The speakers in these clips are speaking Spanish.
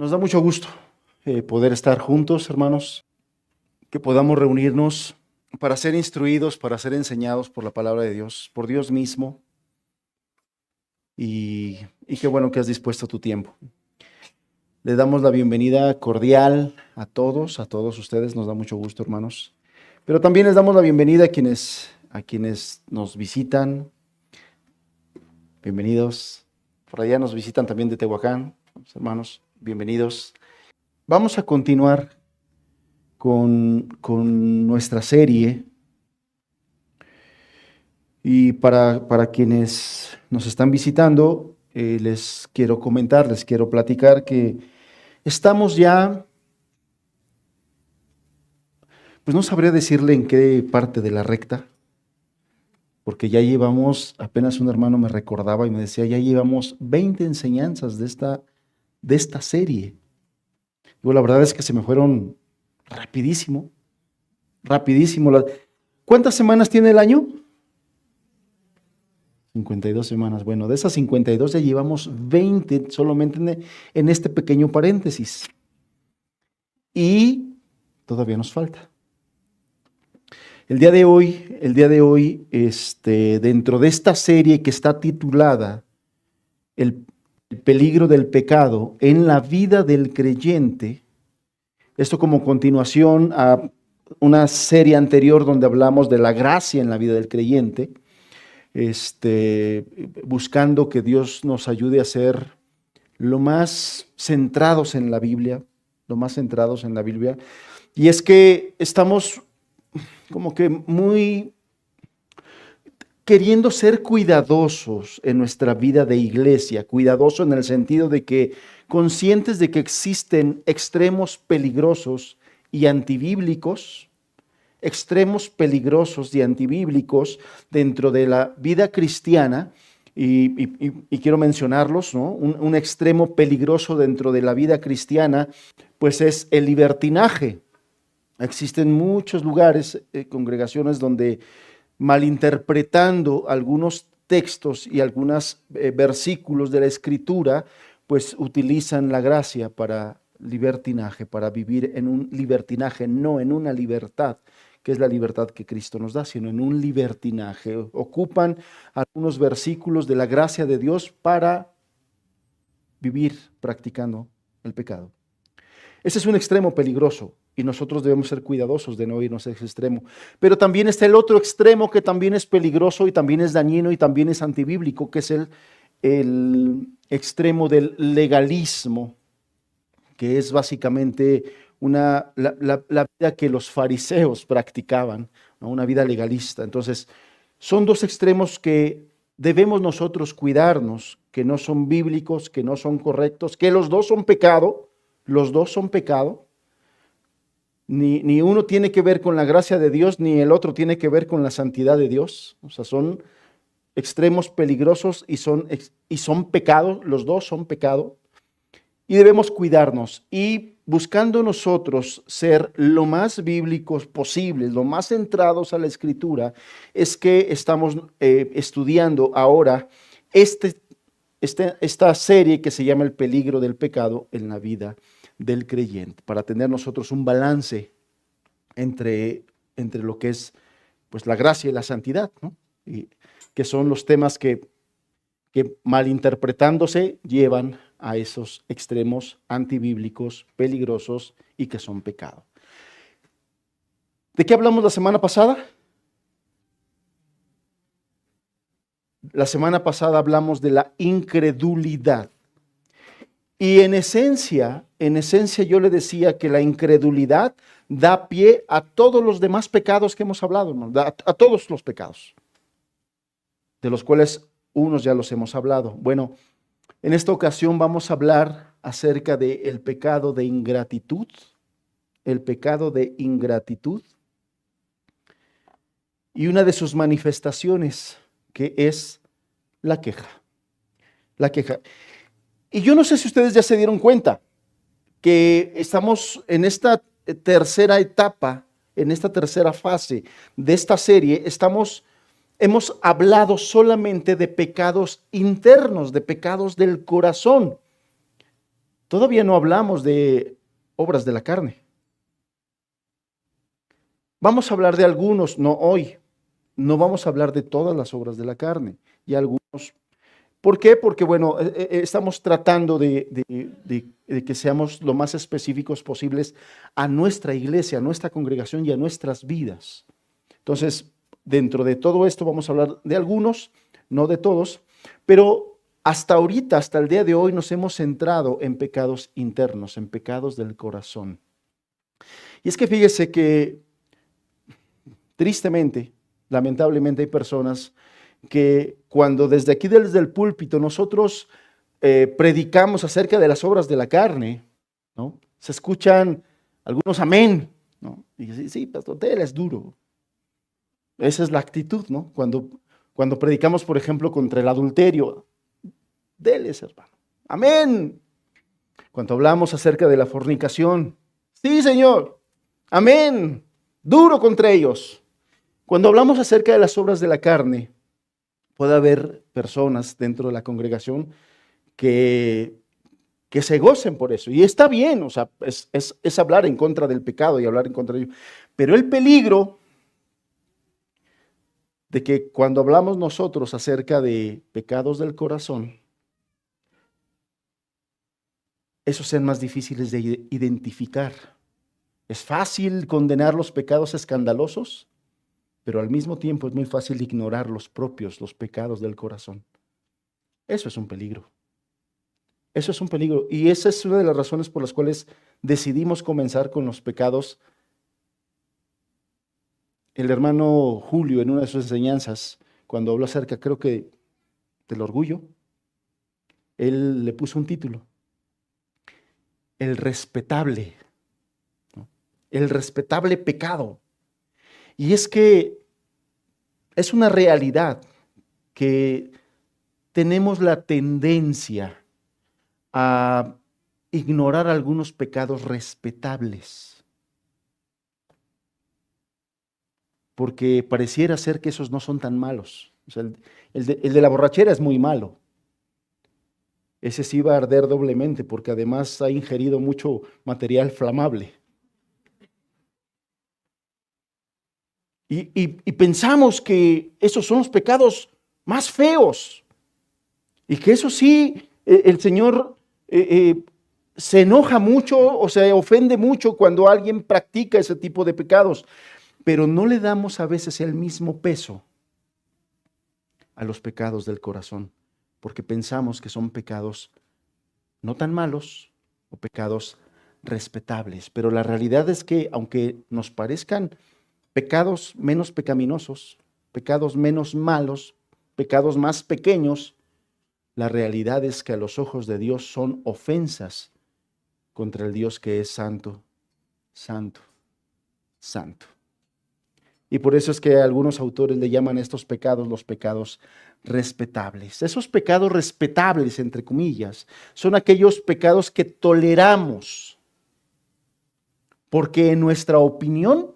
Nos da mucho gusto poder estar juntos, hermanos, que podamos reunirnos para ser instruidos, para ser enseñados por la palabra de Dios, por Dios mismo. Y qué bueno que has dispuesto tu tiempo. Le damos la bienvenida cordial a todos ustedes, nos da mucho gusto, hermanos. Pero también les damos la bienvenida a quienes nos visitan. Bienvenidos. Por allá nos visitan también de Tehuacán, hermanos, bienvenidos. Vamos a continuar con nuestra serie. Y para quienes nos están visitando, les quiero comentar, les quiero platicar que estamos ya, pues no sabría decirle en qué parte de la recta, porque ya llevamos, apenas un hermano me recordaba y me decía, ya llevamos 20 enseñanzas de esta serie. Yo la verdad es que se me fueron rapidísimo. ¿Cuántas semanas tiene el año? 52 semanas. Bueno, de esas 52 ya llevamos 20 solamente en este pequeño paréntesis. Y todavía nos falta. El día de hoy, dentro de esta serie que está titulada El peligro del pecado en la vida del creyente, esto como continuación a una serie anterior donde hablamos de la gracia en la vida del creyente, buscando que Dios nos ayude a ser lo más centrados en la Biblia, Y es que estamos como que muy queriendo ser cuidadosos en nuestra vida de iglesia, cuidadoso en el sentido de que conscientes de que existen extremos peligrosos y antibíblicos, dentro de la vida cristiana, y quiero mencionarlos, ¿no? Un extremo peligroso dentro de la vida cristiana, pues es el libertinaje. Existen muchos lugares, congregaciones donde malinterpretando algunos textos y algunos versículos de la Escritura, pues utilizan la gracia para libertinaje, para vivir en un libertinaje, no en una libertad, que es la libertad que Cristo nos da, sino en un libertinaje. Ocupan algunos versículos de la gracia de Dios para vivir practicando el pecado. Ese es un extremo peligroso y nosotros debemos ser cuidadosos de no irnos a ese extremo. Pero también está el otro extremo que también es peligroso y también es dañino y también es antibíblico, que es el extremo del legalismo, que es básicamente la vida que los fariseos practicaban, ¿no? Una vida legalista. Entonces, son dos extremos que debemos nosotros cuidarnos, que no son bíblicos, que no son correctos, que los dos son pecado. Ni uno tiene que ver con la gracia de Dios, ni el otro tiene que ver con la santidad de Dios. O sea, son extremos peligrosos y son pecados, los dos son pecado. Y debemos cuidarnos y buscando nosotros ser lo más bíblicos posibles, lo más centrados a la Escritura, es que estamos estudiando ahora esta serie que se llama El peligro del pecado en la vida del creyente, para tener nosotros un balance entre lo que es pues la gracia y la santidad, ¿no? Y que son los temas que malinterpretándose llevan a esos extremos antibíblicos, peligrosos y que son pecado. ¿De qué hablamos la semana pasada? La semana pasada hablamos de la incredulidad. Y en esencia yo le decía que la incredulidad da pie a todos los demás pecados que hemos hablado, hermano, a todos los pecados, de los cuales unos ya los hemos hablado. Bueno, en esta ocasión vamos a hablar acerca del pecado de ingratitud, y una de sus manifestaciones, que es la queja. Y yo no sé si ustedes ya se dieron cuenta que estamos en esta tercera etapa, en esta tercera fase de esta serie, hemos hablado solamente de pecados internos, de pecados del corazón, Todavía no hablamos de obras de la carne. Vamos a hablar de algunos, no hoy. No vamos a hablar de todas las obras de la carne. Y algunos. ¿Por qué? Porque, bueno, estamos tratando de que seamos lo más específicos posibles a nuestra iglesia, a nuestra congregación y a nuestras vidas. Entonces, dentro de todo esto vamos a hablar de algunos, no de todos, pero hasta ahorita, hasta el día de hoy, nos hemos centrado en pecados internos, en pecados del corazón. Y es que fíjese que, tristemente, lamentablemente hay personas que cuando desde aquí, desde el púlpito, nosotros predicamos acerca de las obras de la carne, ¿no? Se escuchan algunos amén, ¿no? Y sí, sí, pastor, él es duro. Esa es la actitud, ¿no? Cuando predicamos, por ejemplo, contra el adulterio, déles, hermano. Amén. Cuando hablamos acerca de la fornicación, sí, Señor. Amén. Duro contra ellos. Cuando hablamos acerca de las obras de la carne, puede haber personas dentro de la congregación que se gocen por eso. Y está bien, o sea, es hablar en contra del pecado y hablar en contra de ello. Pero el peligro de que cuando hablamos nosotros acerca de pecados del corazón, esos sean más difíciles de identificar. Es fácil condenar los pecados escandalosos, pero al mismo tiempo es muy fácil ignorar los pecados del corazón. Eso es un peligro. Eso es un peligro. Y esa es una de las razones por las cuales decidimos comenzar con los pecados. El hermano Julio, en una de sus enseñanzas, cuando habló acerca, creo que, del orgullo, él le puso un título: el respetable, ¿no? El respetable pecado. Y es que es una realidad que tenemos la tendencia a ignorar algunos pecados respetables, porque pareciera ser que esos no son tan malos. O sea, el de la borrachera es muy malo. Ese sí va a arder doblemente porque además ha ingerido mucho material flamable. Y pensamos que esos son los pecados más feos y que eso sí, el Señor se enoja mucho o se ofende mucho cuando alguien practica ese tipo de pecados, pero no le damos a veces el mismo peso a los pecados del corazón, porque pensamos que son pecados no tan malos o pecados respetables, pero la realidad es que aunque nos parezcan pecados menos pecaminosos, pecados menos malos, pecados más pequeños, la realidad es que a los ojos de Dios son ofensas contra el Dios que es santo, santo, santo. Y por eso es que algunos autores le llaman a estos pecados los pecados respetables. Esos pecados respetables, entre comillas, son aquellos pecados que toleramos, porque en nuestra opinión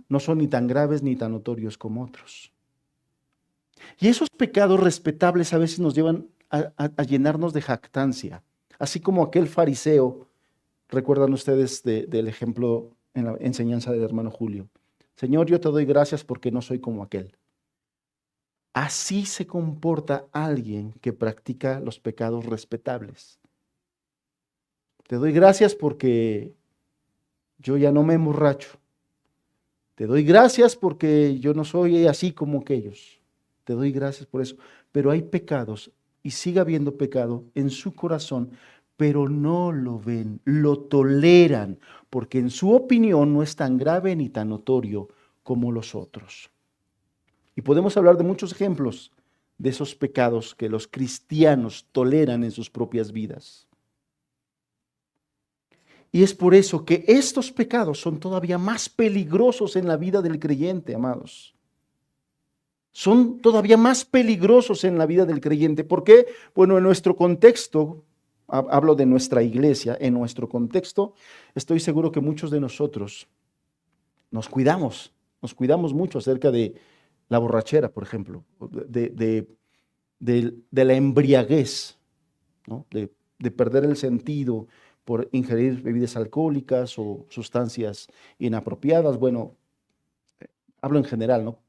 no son ni tan graves ni tan notorios como otros. Y esos pecados respetables a veces nos llevan a llenarnos de jactancia, así como aquel fariseo, recuerdan ustedes del ejemplo en la enseñanza del hermano Julio: Señor, yo te doy gracias porque no soy como aquel. Así se comporta alguien que practica los pecados respetables. Te doy gracias porque yo ya no me emborracho. Te doy gracias porque yo no soy así como aquellos. Te doy gracias por eso. Pero hay pecados y sigue habiendo pecado en su corazón, pero no lo ven, lo toleran, porque en su opinión no es tan grave ni tan notorio como los otros. Y podemos hablar de muchos ejemplos de esos pecados que los cristianos toleran en sus propias vidas. Y es por eso que estos pecados son todavía más peligrosos en la vida del creyente, amados. Son todavía más peligrosos en la vida del creyente. ¿Por qué? Bueno, en nuestro contexto, hablo de nuestra iglesia, en nuestro contexto, estoy seguro que muchos de nosotros nos cuidamos mucho acerca de la borrachera, por ejemplo, de la embriaguez, ¿no? de de perder el sentido por ingerir bebidas alcohólicas o sustancias inapropiadas. Bueno, hablo en general, ¿no?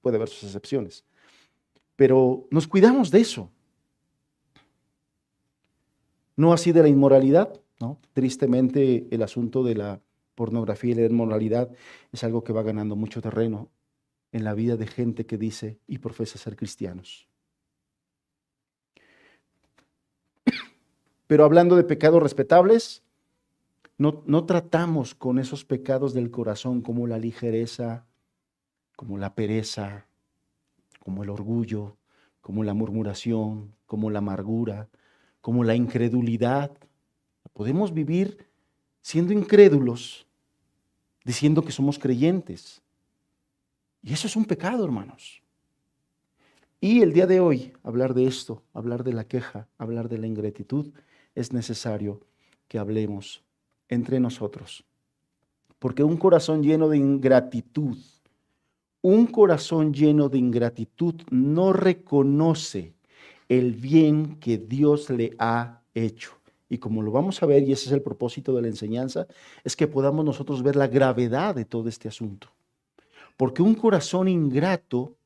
Puede haber sus excepciones. Pero nos cuidamos de eso. No así de la inmoralidad, ¿no? Tristemente, el asunto de la pornografía y la inmoralidad es algo que va ganando mucho terreno en la vida de gente que dice y profesa ser cristianos. Pero hablando de pecados respetables, no tratamos con esos pecados del corazón como la ligereza, como la pereza, como el orgullo, como la murmuración, como la amargura, como la incredulidad. Podemos vivir siendo incrédulos, diciendo que somos creyentes. Y eso es un pecado, hermanos. Y el día de hoy, hablar de esto, hablar de la queja, hablar de la ingratitud, es necesario que hablemos entre nosotros. Porque un corazón lleno de ingratitud, no reconoce el bien que Dios le ha hecho. Y como lo vamos a ver, y ese es el propósito de la enseñanza, es que podamos nosotros ver la gravedad de todo este asunto. Porque un corazón ingrato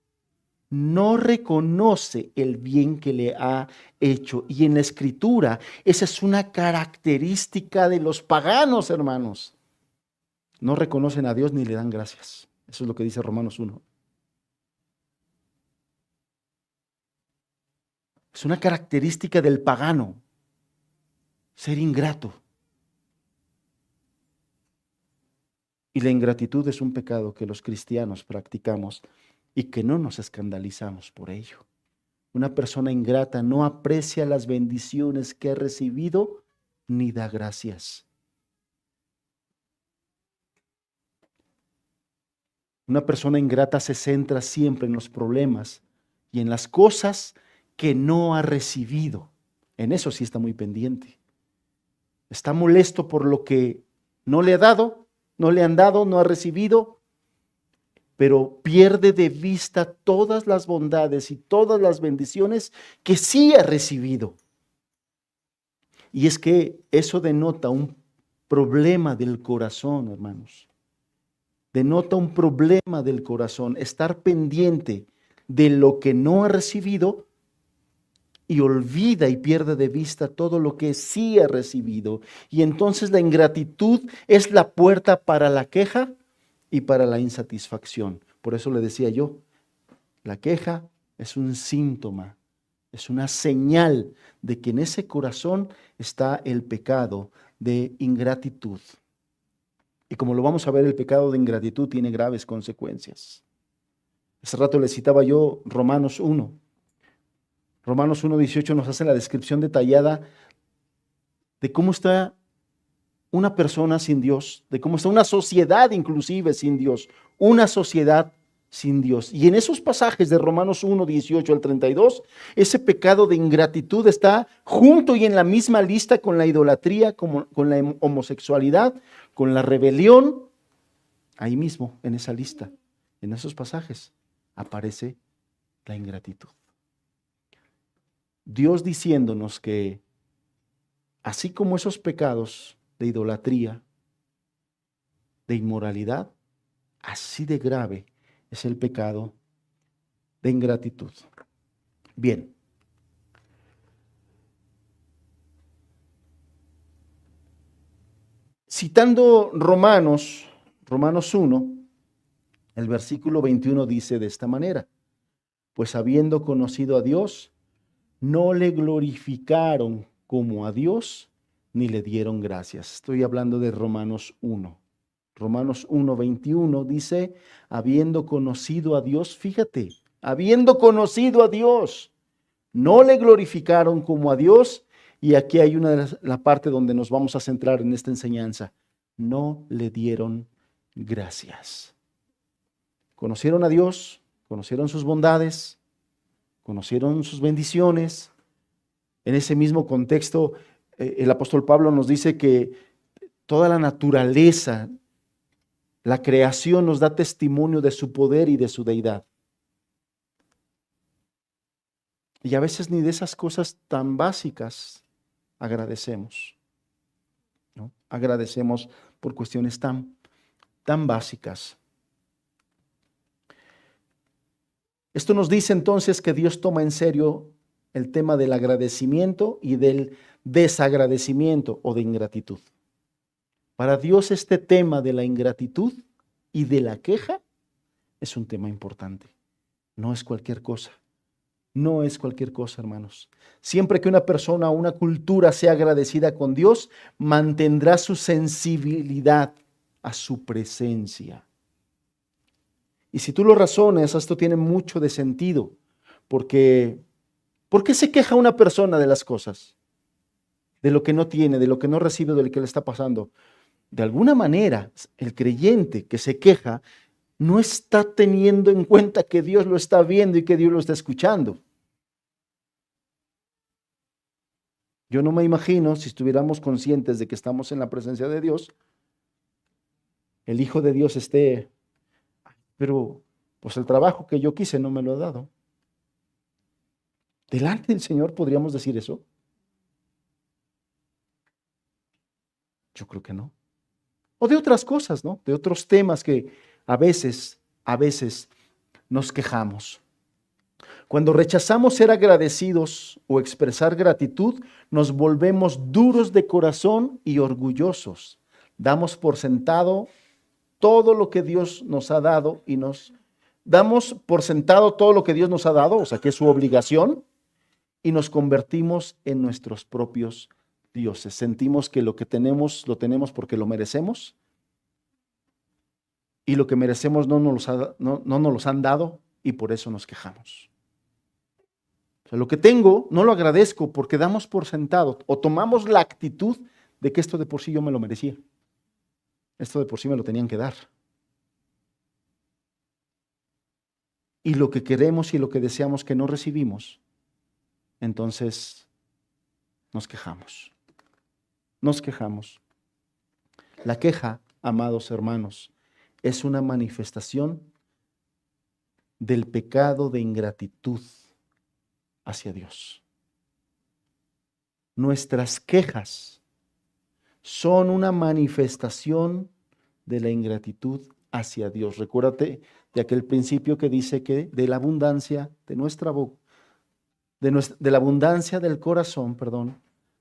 no reconoce el bien que le ha hecho. Y en la Escritura, esa es una característica de los paganos, hermanos. No reconocen a Dios ni le dan gracias. Eso es lo que dice Romanos 1. Es una característica del pagano, ser ingrato. Y la ingratitud es un pecado que los cristianos practicamos y que no nos escandalizamos por ello. Una persona ingrata no aprecia las bendiciones que ha recibido ni da gracias. Una persona ingrata se centra siempre en los problemas y en las cosas que no ha recibido. En eso sí está muy pendiente. Está molesto por lo que no le ha dado, no le han dado, no ha recibido, pero pierde de vista todas las bondades y todas las bendiciones que sí ha recibido. Y es que eso denota un problema del corazón, hermanos. Denota un problema del corazón, estar pendiente de lo que no ha recibido y olvida y pierde de vista todo lo que sí ha recibido. Y entonces la ingratitud es la puerta para la queja y para la insatisfacción. Por eso le decía yo, la queja es un síntoma, es una señal de que en ese corazón está el pecado de ingratitud. Y como lo vamos a ver, el pecado de ingratitud tiene graves consecuencias. Hace rato le citaba yo Romanos 1. Romanos 1:18 nos hace la descripción detallada de cómo está una persona sin Dios, de cómo está una sociedad inclusive sin Dios, una sociedad sin Dios. Y en esos pasajes de Romanos 1:18 al 32, ese pecado de ingratitud está junto y en la misma lista con la idolatría, con la homosexualidad, con la rebelión. Ahí mismo, en esa lista, en esos pasajes, aparece la ingratitud. Dios diciéndonos que así como esos pecados de idolatría, de inmoralidad, así de grave es el pecado de ingratitud. Bien. Citando Romanos 1, el versículo 21 dice de esta manera: pues habiendo conocido a Dios, no le glorificaron como a Dios, ni le dieron gracias. Estoy hablando de Romanos 1. Romanos 1:21 dice, habiendo conocido a Dios, fíjate, habiendo conocido a Dios, no le glorificaron como a Dios. Y aquí hay la parte donde nos vamos a centrar en esta enseñanza. No le dieron gracias. Conocieron a Dios, conocieron sus bondades, conocieron sus bendiciones. En ese mismo contexto, el apóstol Pablo nos dice que toda la naturaleza, la creación nos da testimonio de su poder y de su deidad. Y a veces ni de esas cosas tan básicas agradecemos, ¿no? Agradecemos por cuestiones tan básicas. Esto nos dice entonces que Dios toma en serio el tema del agradecimiento y del desagradecimiento o de ingratitud. Para Dios este tema de la ingratitud y de la queja es un tema importante. No es cualquier cosa. No es cualquier cosa, hermanos. Siempre que una persona o una cultura sea agradecida con Dios, mantendrá su sensibilidad a su presencia. Y si tú lo razones, esto tiene mucho de sentido, porque ¿por qué se queja una persona de las cosas? De lo que no tiene, de lo que no recibe, de lo que le está pasando. De alguna manera, el creyente que se queja no está teniendo en cuenta que Dios lo está viendo y que Dios lo está escuchando. Yo no me imagino, si estuviéramos conscientes de que estamos en la presencia de Dios, el Hijo de Dios esté, pero pues el trabajo que yo quise no me lo ha dado. ¿Delante del Señor podríamos decir eso? Yo creo que no. O de otras cosas, ¿no? De otros temas que a veces nos quejamos. Cuando rechazamos ser agradecidos o expresar gratitud, nos volvemos duros de corazón y orgullosos. Damos por sentado todo lo que Dios nos ha dado y nos damos por sentado todo lo que Dios nos ha dado, o sea, que es su obligación, y nos convertimos en nuestros propios dioses. Sentimos que lo que tenemos lo tenemos porque lo merecemos y lo que merecemos no nos los han dado y por eso nos quejamos. O sea, lo que tengo no lo agradezco porque damos por sentado o tomamos la actitud de que esto de por sí yo me lo merecía. Esto de por sí me lo tenían que dar. Y lo que queremos y lo que deseamos que no recibimos, entonces nos quejamos. Nos quejamos. La queja, amados hermanos, es una manifestación del pecado de ingratitud hacia Dios. Nuestras quejas son una manifestación de la ingratitud hacia Dios. Recuérdate de aquel principio que dice que de la abundancia de nuestra boca, de la abundancia del corazón,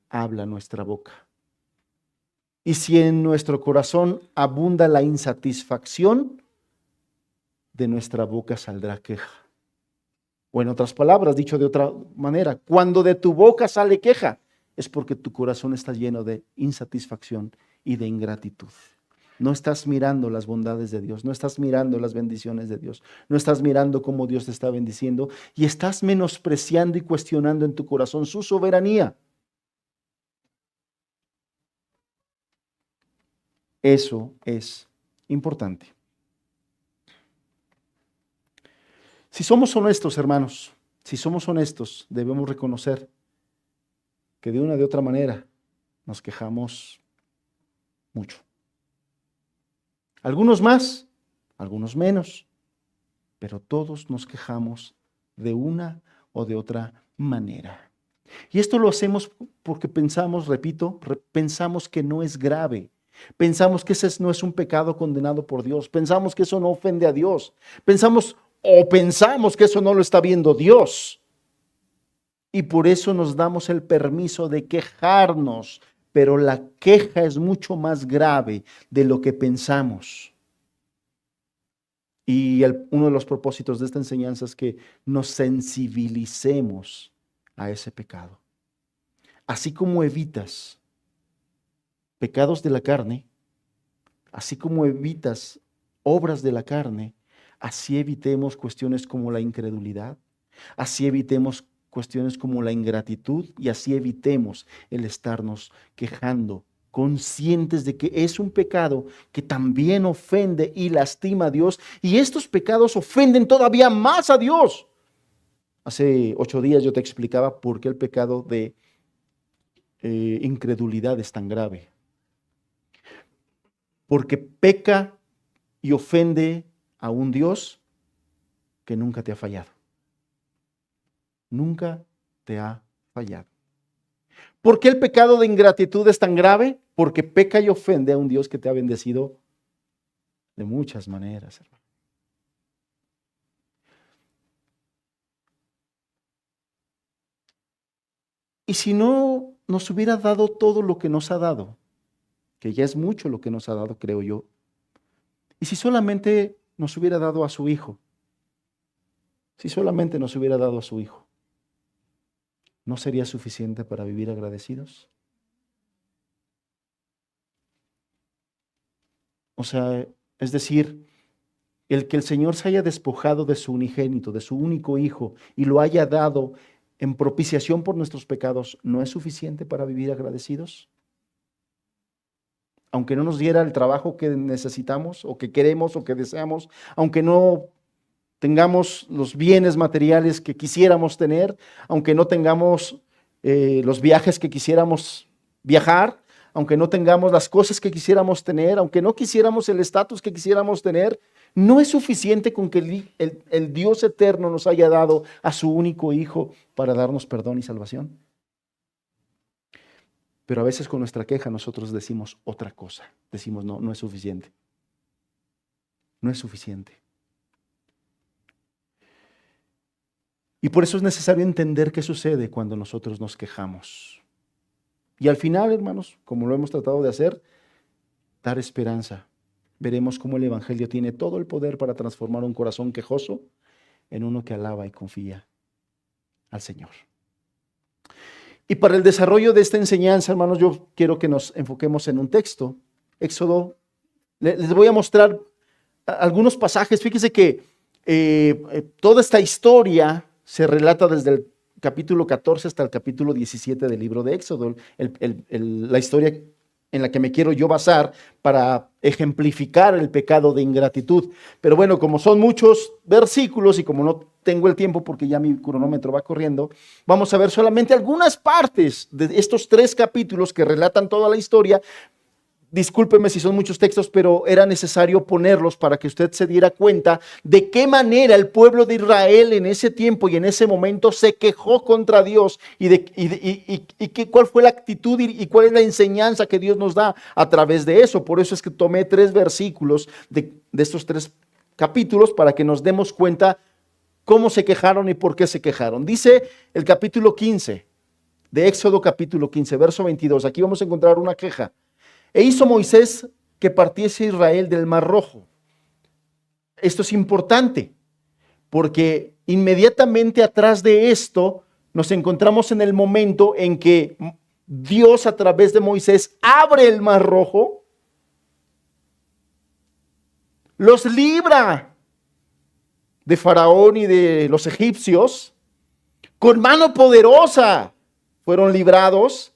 habla nuestra boca. Y si en nuestro corazón abunda la insatisfacción, de nuestra boca saldrá queja. O en otras palabras, dicho de otra manera, cuando de tu boca sale queja, es porque tu corazón está lleno de insatisfacción y de ingratitud. No estás mirando las bondades de Dios, no estás mirando las bendiciones de Dios, no estás mirando cómo Dios te está bendiciendo y estás menospreciando y cuestionando en tu corazón su soberanía. Eso es importante. Si somos honestos, hermanos, si somos honestos, debemos reconocer que de una de otra manera nos quejamos mucho. Algunos más, algunos menos, pero todos nos quejamos de una o de otra manera. Y esto lo hacemos porque pensamos, repito, pensamos que no es grave. Pensamos que ese no es un pecado condenado por Dios. Pensamos que eso no ofende a Dios. Pensamos que eso no lo está viendo Dios. Y por eso nos damos el permiso de quejarnos. Pero la queja es mucho más grave de lo que pensamos. Y uno de los propósitos de esta enseñanza es que nos sensibilicemos a ese pecado. Así como evitas pecados de la carne, así como evitas obras de la carne, así evitemos cuestiones como la incredulidad, así evitemos cuestiones como la ingratitud y así evitemos el estarnos quejando, conscientes de que es un pecado que también ofende y lastima a Dios y estos pecados ofenden todavía más a Dios. Hace 8 días yo te explicaba por qué el pecado de incredulidad es tan grave. Porque peca y ofende a un Dios que nunca te ha fallado. Nunca te ha fallado. ¿Por qué el pecado de ingratitud es tan grave? Porque peca y ofende a un Dios que te ha bendecido de muchas maneras, hermano. Y si no nos hubiera dado todo lo que nos ha dado, que ya es mucho lo que nos ha dado, creo yo, y si solamente nos hubiera dado a su Hijo, si solamente nos hubiera dado a su Hijo, ¿no sería suficiente para vivir agradecidos? O sea, es decir, el que el Señor se haya despojado de su unigénito, de su único Hijo, y lo haya dado en propiciación por nuestros pecados, ¿no es suficiente para vivir agradecidos? Aunque no nos diera el trabajo que necesitamos, o que queremos, o que deseamos, aunque no tengamos los bienes materiales que quisiéramos tener, aunque no tengamos los viajes que quisiéramos viajar, aunque no tengamos las cosas que quisiéramos tener, aunque no quisiéramos el estatus que quisiéramos tener, no es suficiente con que el Dios eterno nos haya dado a su único Hijo para darnos perdón y salvación. Pero a veces con nuestra queja nosotros decimos otra cosa. Decimos, no, no es suficiente. No es suficiente. Y por eso es necesario entender qué sucede cuando nosotros nos quejamos. Y al final, hermanos, como lo hemos tratado de hacer, dar esperanza. Veremos cómo el Evangelio tiene todo el poder para transformar un corazón quejoso en uno que alaba y confía al Señor. Y para el desarrollo de esta enseñanza, hermanos, yo quiero que nos enfoquemos en un texto. Éxodo. Les voy a mostrar algunos pasajes. Fíjense que toda esta historia se relata desde el capítulo 14 hasta el capítulo 17 del libro de Éxodo. La historia en la que me quiero yo basar para ejemplificar el pecado de ingratitud. Pero bueno, como son muchos versículos y como no tengo el tiempo porque ya mi cronómetro va corriendo, vamos a ver solamente algunas partes de estos 3 capítulos que relatan toda la historia. Discúlpeme si son muchos textos, pero era necesario ponerlos para que usted se diera cuenta de qué manera el pueblo de Israel en ese tiempo y en ese momento se quejó contra Dios y cuál fue la actitud y cuál es la enseñanza que Dios nos da a través de eso. Por eso es que tomé 3 versículos de estos 3 capítulos para que nos demos cuenta cómo se quejaron y por qué se quejaron. Dice el capítulo 15 de Éxodo capítulo 15, verso 22. Aquí vamos a encontrar una queja. E hizo Moisés que partiese Israel del Mar Rojo. Esto es importante, porque inmediatamente atrás de esto nos encontramos en el momento en que Dios a través de Moisés abre el Mar Rojo, los libra de Faraón y de los egipcios, con mano poderosa fueron librados,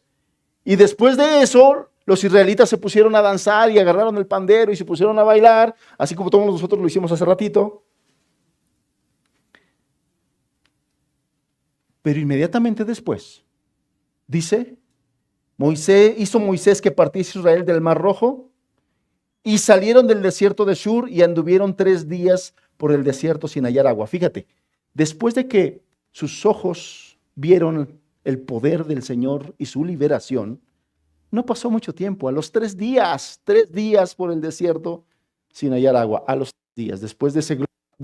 y después de eso los israelitas se pusieron a danzar y agarraron el pandero y se pusieron a bailar, así como todos nosotros lo hicimos hace ratito. Pero inmediatamente después, dice, hizo Moisés que partiese Israel del Mar Rojo y salieron del desierto de Shur y anduvieron 3 días por el desierto sin hallar agua. Fíjate, después de que sus ojos vieron el poder del Señor y su liberación, no pasó mucho tiempo, a los 3 días por el desierto sin hallar agua, a los 3 días, después de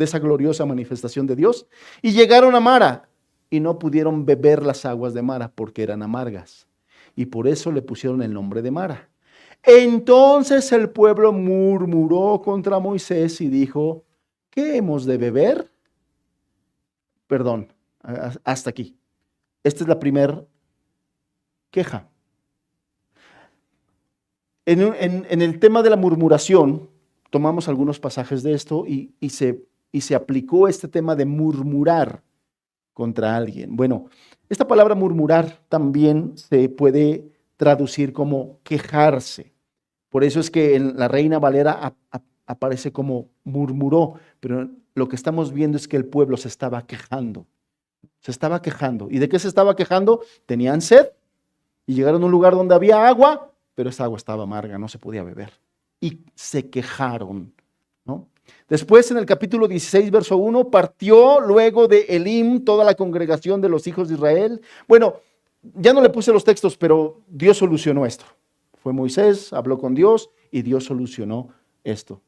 esa gloriosa manifestación de Dios, y llegaron a Mara y no pudieron beber las aguas de Mara porque eran amargas, y por eso le pusieron el nombre de Mara. Entonces el pueblo murmuró contra Moisés y dijo, ¿qué hemos de beber? Perdón, hasta aquí. Esta es la primera queja. En el tema de la murmuración, tomamos algunos pasajes de esto y se aplicó este tema de murmurar contra alguien. Bueno, esta palabra murmurar también se puede traducir como quejarse. Por eso es que en la Reina Valera aparece como murmuró, pero lo que estamos viendo es que el pueblo se estaba quejando. Se estaba quejando. ¿Y de qué se estaba quejando? Tenían sed y llegaron a un lugar donde había agua, pero esa agua estaba amarga, no se podía beber. Y se quejaron, ¿no? Después en el capítulo 16, verso 1, partió luego de Elim toda la congregación de los hijos de Israel. Bueno, Ya no le puse los textos, pero Dios solucionó esto. Fue Moisés, habló con Dios y Dios solucionó esto.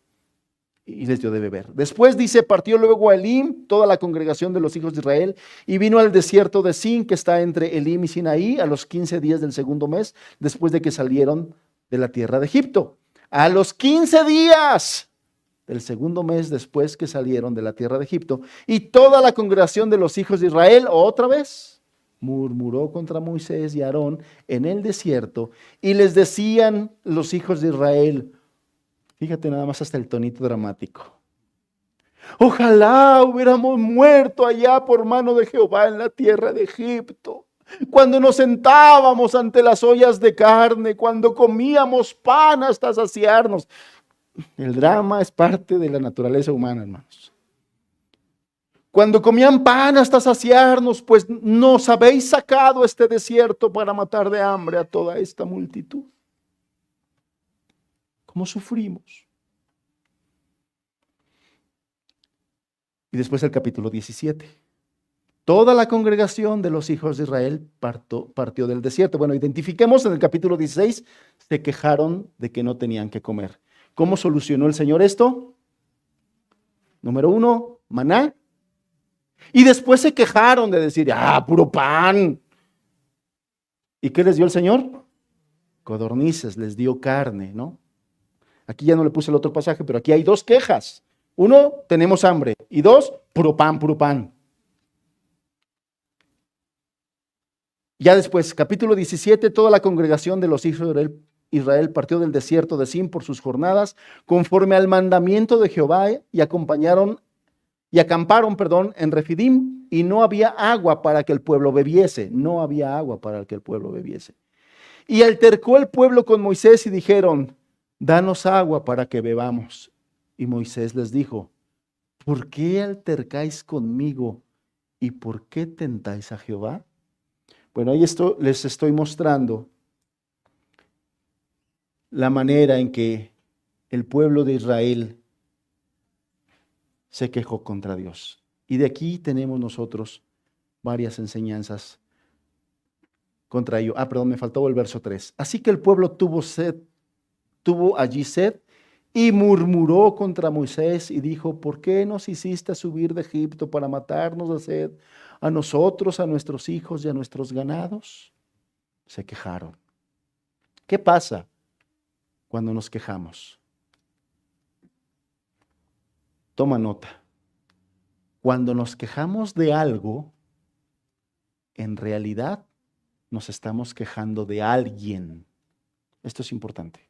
Y les dio de beber. Después dice, partió luego a Elim toda la congregación de los hijos de Israel y vino al desierto de Sin, que está entre Elim y Sinaí, a los 15 días del segundo mes, después de que salieron de la tierra de Egipto. A los 15 días del segundo mes después que salieron de la tierra de Egipto, y toda la congregación de los hijos de Israel, otra vez, murmuró contra Moisés y Aarón en el desierto, y les decían los hijos de Israel, fíjate nada más hasta el tonito dramático, ojalá hubiéramos muerto allá por mano de Jehová en la tierra de Egipto, cuando nos sentábamos ante las ollas de carne, cuando comíamos pan hasta saciarnos. El drama es parte de la naturaleza humana, hermanos. Cuando comían pan hasta saciarnos, pues nos habéis sacado este desierto para matar de hambre a toda esta multitud. ¿Cómo sufrimos? Y después el capítulo 17. Toda la congregación de los hijos de Israel partió del desierto. Bueno, identifiquemos en el capítulo 16, se quejaron de que no tenían que comer. ¿Cómo solucionó el Señor esto? Número 1, maná. Y después se quejaron de decir, puro pan. ¿Y qué les dio el Señor? Codornices, les dio carne, ¿no? Aquí ya no le puse el otro pasaje, pero aquí hay dos quejas. 1, tenemos hambre. Y 2, puro pan, puro pan. Ya después, capítulo 17, toda la congregación de los hijos de Israel partió del desierto de Sin por sus jornadas, conforme al mandamiento de Jehová, y acamparon, en Refidim, y no había agua para que el pueblo bebiese. No había agua para que el pueblo bebiese. Y altercó el pueblo con Moisés y dijeron, danos agua para que bebamos. Y Moisés les dijo, ¿por qué altercáis conmigo y por qué tentáis a Jehová? Bueno, ahí les estoy mostrando la manera en que el pueblo de Israel se quejó contra Dios. Y de aquí tenemos nosotros varias enseñanzas contra ello. Me faltó el verso 3. Así que el pueblo tuvo allí sed y murmuró contra Moisés y dijo, ¿por qué nos hiciste subir de Egipto para matarnos de sed a nosotros, a nuestros hijos y a nuestros ganados? Se quejaron. ¿Qué pasa cuando nos quejamos? Toma nota. Cuando nos quejamos de algo, en realidad nos estamos quejando de alguien. Esto es importante.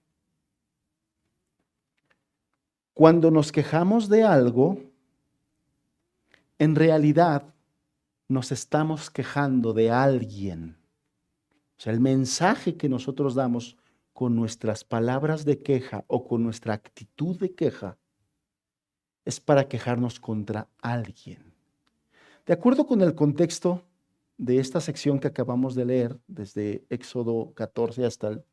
Cuando nos quejamos de algo, en realidad nos estamos quejando de alguien. O sea, el mensaje que nosotros damos con nuestras palabras de queja o con nuestra actitud de queja es para quejarnos contra alguien. De acuerdo con el contexto de esta sección que acabamos de leer, desde Éxodo 14 hasta el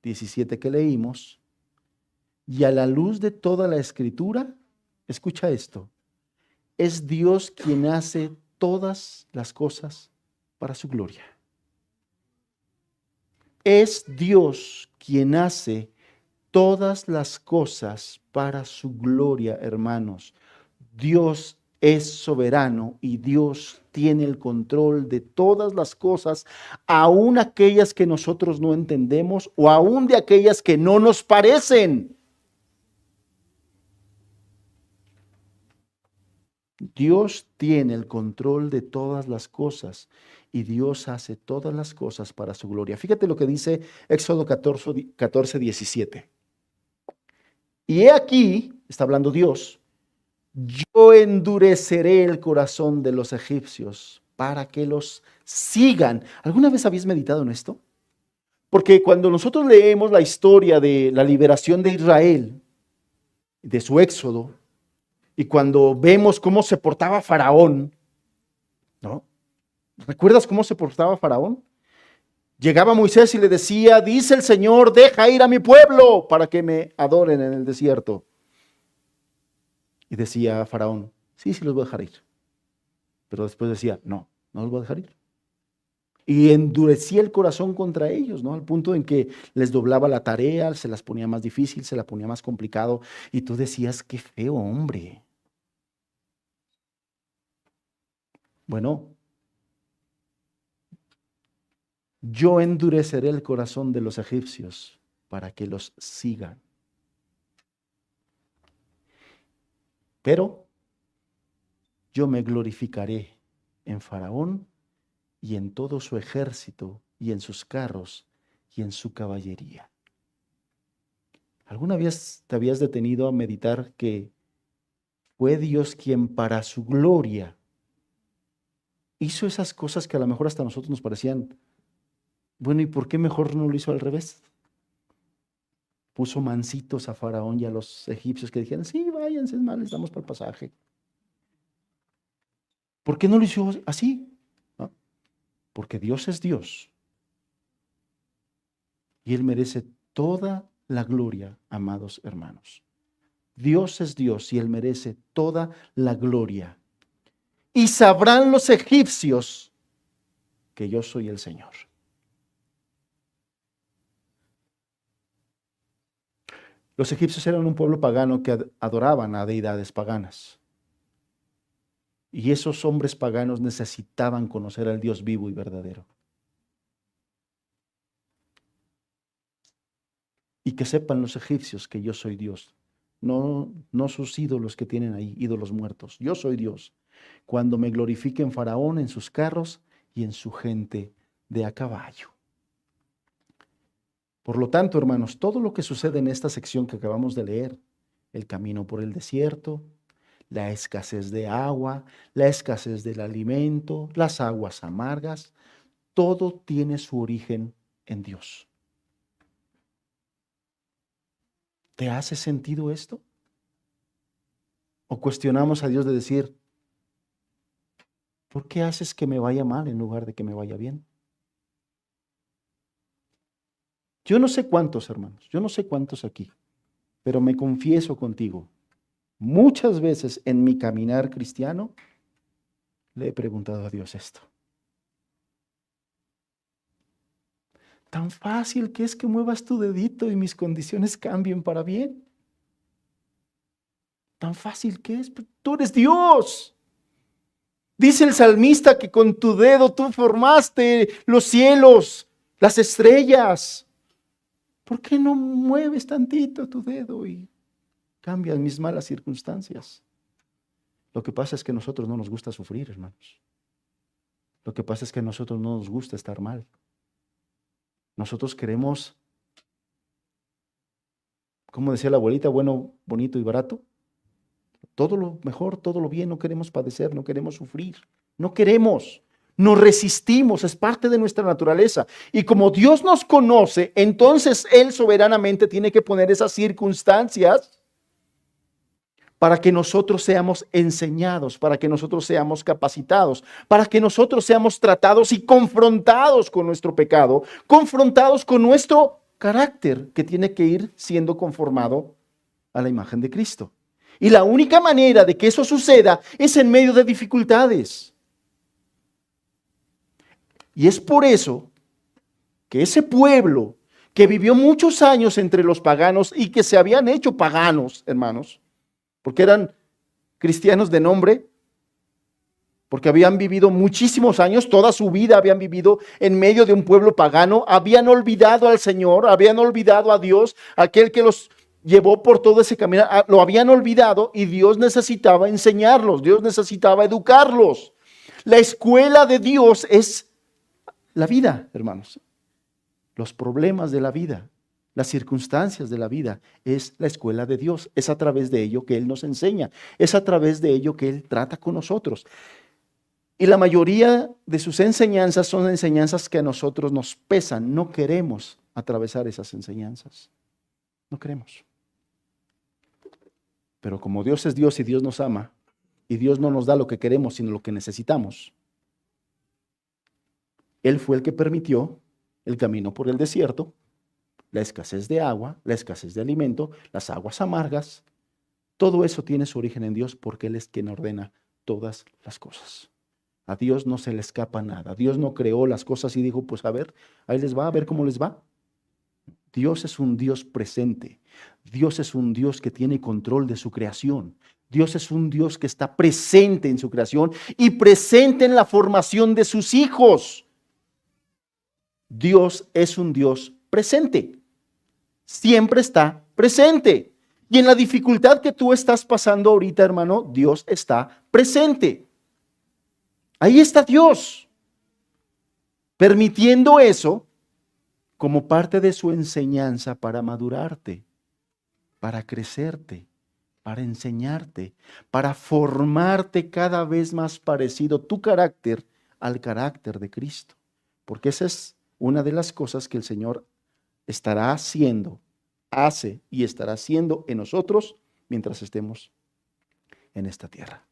17 que leímos, y a la luz de toda la Escritura, escucha esto, es Dios quien hace todas las cosas para su gloria. Es Dios quien hace todas las cosas para su gloria, hermanos. Dios es soberano y Dios tiene el control de todas las cosas, aun aquellas que nosotros no entendemos o aun de aquellas que no nos parecen. Dios tiene el control de todas las cosas y Dios hace todas las cosas para su gloria. Fíjate lo que dice Éxodo 14, 17. Y he aquí, está hablando Dios, yo endureceré el corazón de los egipcios para que los sigan. ¿Alguna vez habéis meditado en esto? Porque cuando nosotros leemos la historia de la liberación de Israel, de su éxodo, y cuando vemos cómo se portaba Faraón, ¿no? ¿Recuerdas cómo se portaba Faraón? Llegaba Moisés y le decía, dice el Señor, deja ir a mi pueblo para que me adoren en el desierto. Y decía Faraón, sí, los voy a dejar ir. Pero después decía, no los voy a dejar ir. Y endurecía el corazón contra ellos, ¿no? Al punto en que les doblaba la tarea, se las ponía más difícil, se la ponía más complicado. Y tú decías, qué feo hombre. Bueno, yo endureceré el corazón de los egipcios para que los sigan. Pero yo me glorificaré en Faraón y en todo su ejército y en sus carros y en su caballería. ¿Alguna vez te habías detenido a meditar que fue Dios quien para su gloria hizo esas cosas que a lo mejor hasta a nosotros nos parecían, bueno, ¿y por qué mejor no lo hizo al revés? Puso mansitos a Faraón y a los egipcios que dijeron, sí, váyanse, es más, les damos para el pasaje. ¿Por qué no lo hizo así? ¿No? Porque Dios es Dios. Y Él merece toda la gloria, amados hermanos. Dios es Dios y Él merece toda la gloria. Y sabrán los egipcios que yo soy el Señor. Los egipcios eran un pueblo pagano que adoraban a deidades paganas. Y esos hombres paganos necesitaban conocer al Dios vivo y verdadero. Y que sepan los egipcios que yo soy Dios. No sus ídolos que tienen ahí, ídolos muertos. Yo soy Dios. Cuando me glorifiquen Faraón en sus carros y en su gente de a caballo. Por lo tanto, hermanos, todo lo que sucede en esta sección que acabamos de leer, el camino por el desierto, la escasez de agua, la escasez del alimento, las aguas amargas, todo tiene su origen en Dios. ¿Te hace sentido esto? ¿O cuestionamos a Dios de decir, ¿por qué haces que me vaya mal en lugar de que me vaya bien? Yo no sé cuántos, hermanos, yo no sé cuántos aquí, pero me confieso contigo, muchas veces en mi caminar cristiano le he preguntado a Dios esto. Tan fácil que es que muevas tu dedito y mis condiciones cambien para bien. Tan fácil que es, tú eres Dios. Dice el salmista que con tu dedo tú formaste los cielos, las estrellas. ¿Por qué no mueves tantito tu dedo y cambias mis malas circunstancias? Lo que pasa es que a nosotros no nos gusta sufrir, hermanos. Lo que pasa es que a nosotros no nos gusta estar mal. Nosotros queremos, como decía la abuelita, bueno, bonito y barato. Todo lo mejor, todo lo bien, no queremos padecer, no queremos sufrir, no queremos. Nos resistimos, es parte de nuestra naturaleza. Y como Dios nos conoce, entonces Él soberanamente tiene que poner esas circunstancias para que nosotros seamos enseñados, para que nosotros seamos capacitados, para que nosotros seamos tratados y confrontados con nuestro pecado, confrontados con nuestro carácter que tiene que ir siendo conformado a la imagen de Cristo. Y la única manera de que eso suceda es en medio de dificultades. Y es por eso que ese pueblo que vivió muchos años entre los paganos y que se habían hecho paganos, hermanos, porque eran cristianos de nombre, porque habían vivido muchísimos años, toda su vida habían vivido en medio de un pueblo pagano, habían olvidado al Señor, habían olvidado a Dios, aquel que los llevó por todo ese camino, lo habían olvidado y Dios necesitaba enseñarlos, Dios necesitaba educarlos. La escuela de Dios es la vida, hermanos. Los problemas de la vida, las circunstancias de la vida, es la escuela de Dios. Es a través de ello que Él nos enseña. Es a través de ello que Él trata con nosotros. Y la mayoría de sus enseñanzas son enseñanzas que a nosotros nos pesan. No queremos atravesar esas enseñanzas. No queremos. Pero como Dios es Dios y Dios nos ama, y Dios no nos da lo que queremos, sino lo que necesitamos, Él fue el que permitió el camino por el desierto, la escasez de agua, la escasez de alimento, las aguas amargas. Todo eso tiene su origen en Dios porque Él es quien ordena todas las cosas. A Dios no se le escapa nada. Dios no creó las cosas y dijo, pues a ver, ahí les va, a ver cómo les va. Dios es un Dios presente. Dios es un Dios que tiene control de su creación. Dios es un Dios que está presente en su creación y presente en la formación de sus hijos. Dios es un Dios presente. Siempre está presente. Y en la dificultad que tú estás pasando ahorita, hermano, Dios está presente. Ahí está Dios, permitiendo eso como parte de su enseñanza para madurarte, para crecerte, para enseñarte, para formarte cada vez más parecido tu carácter al carácter de Cristo. Porque esa es una de las cosas que el Señor estará haciendo, hace y estará haciendo en nosotros mientras estemos en esta tierra.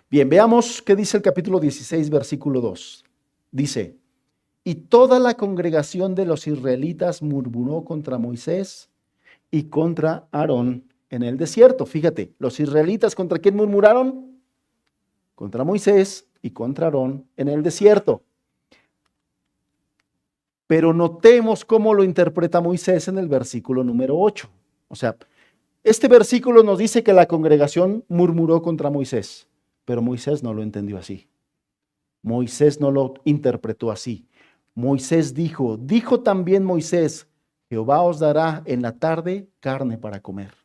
Bien, veamos qué dice el capítulo 16, versículo 2. Dice, y toda la congregación de los israelitas murmuró contra Moisés y contra Aarón en el desierto. Fíjate, los israelitas ¿contra quién murmuraron? Contra Moisés y contra Aarón en el desierto. Pero notemos cómo lo interpreta Moisés en el versículo número 8. O sea, este versículo nos dice que la congregación murmuró contra Moisés, pero Moisés no lo entendió así. Moisés no lo interpretó así. Moisés dijo también Moisés, Jehová os dará en la tarde carne para comer,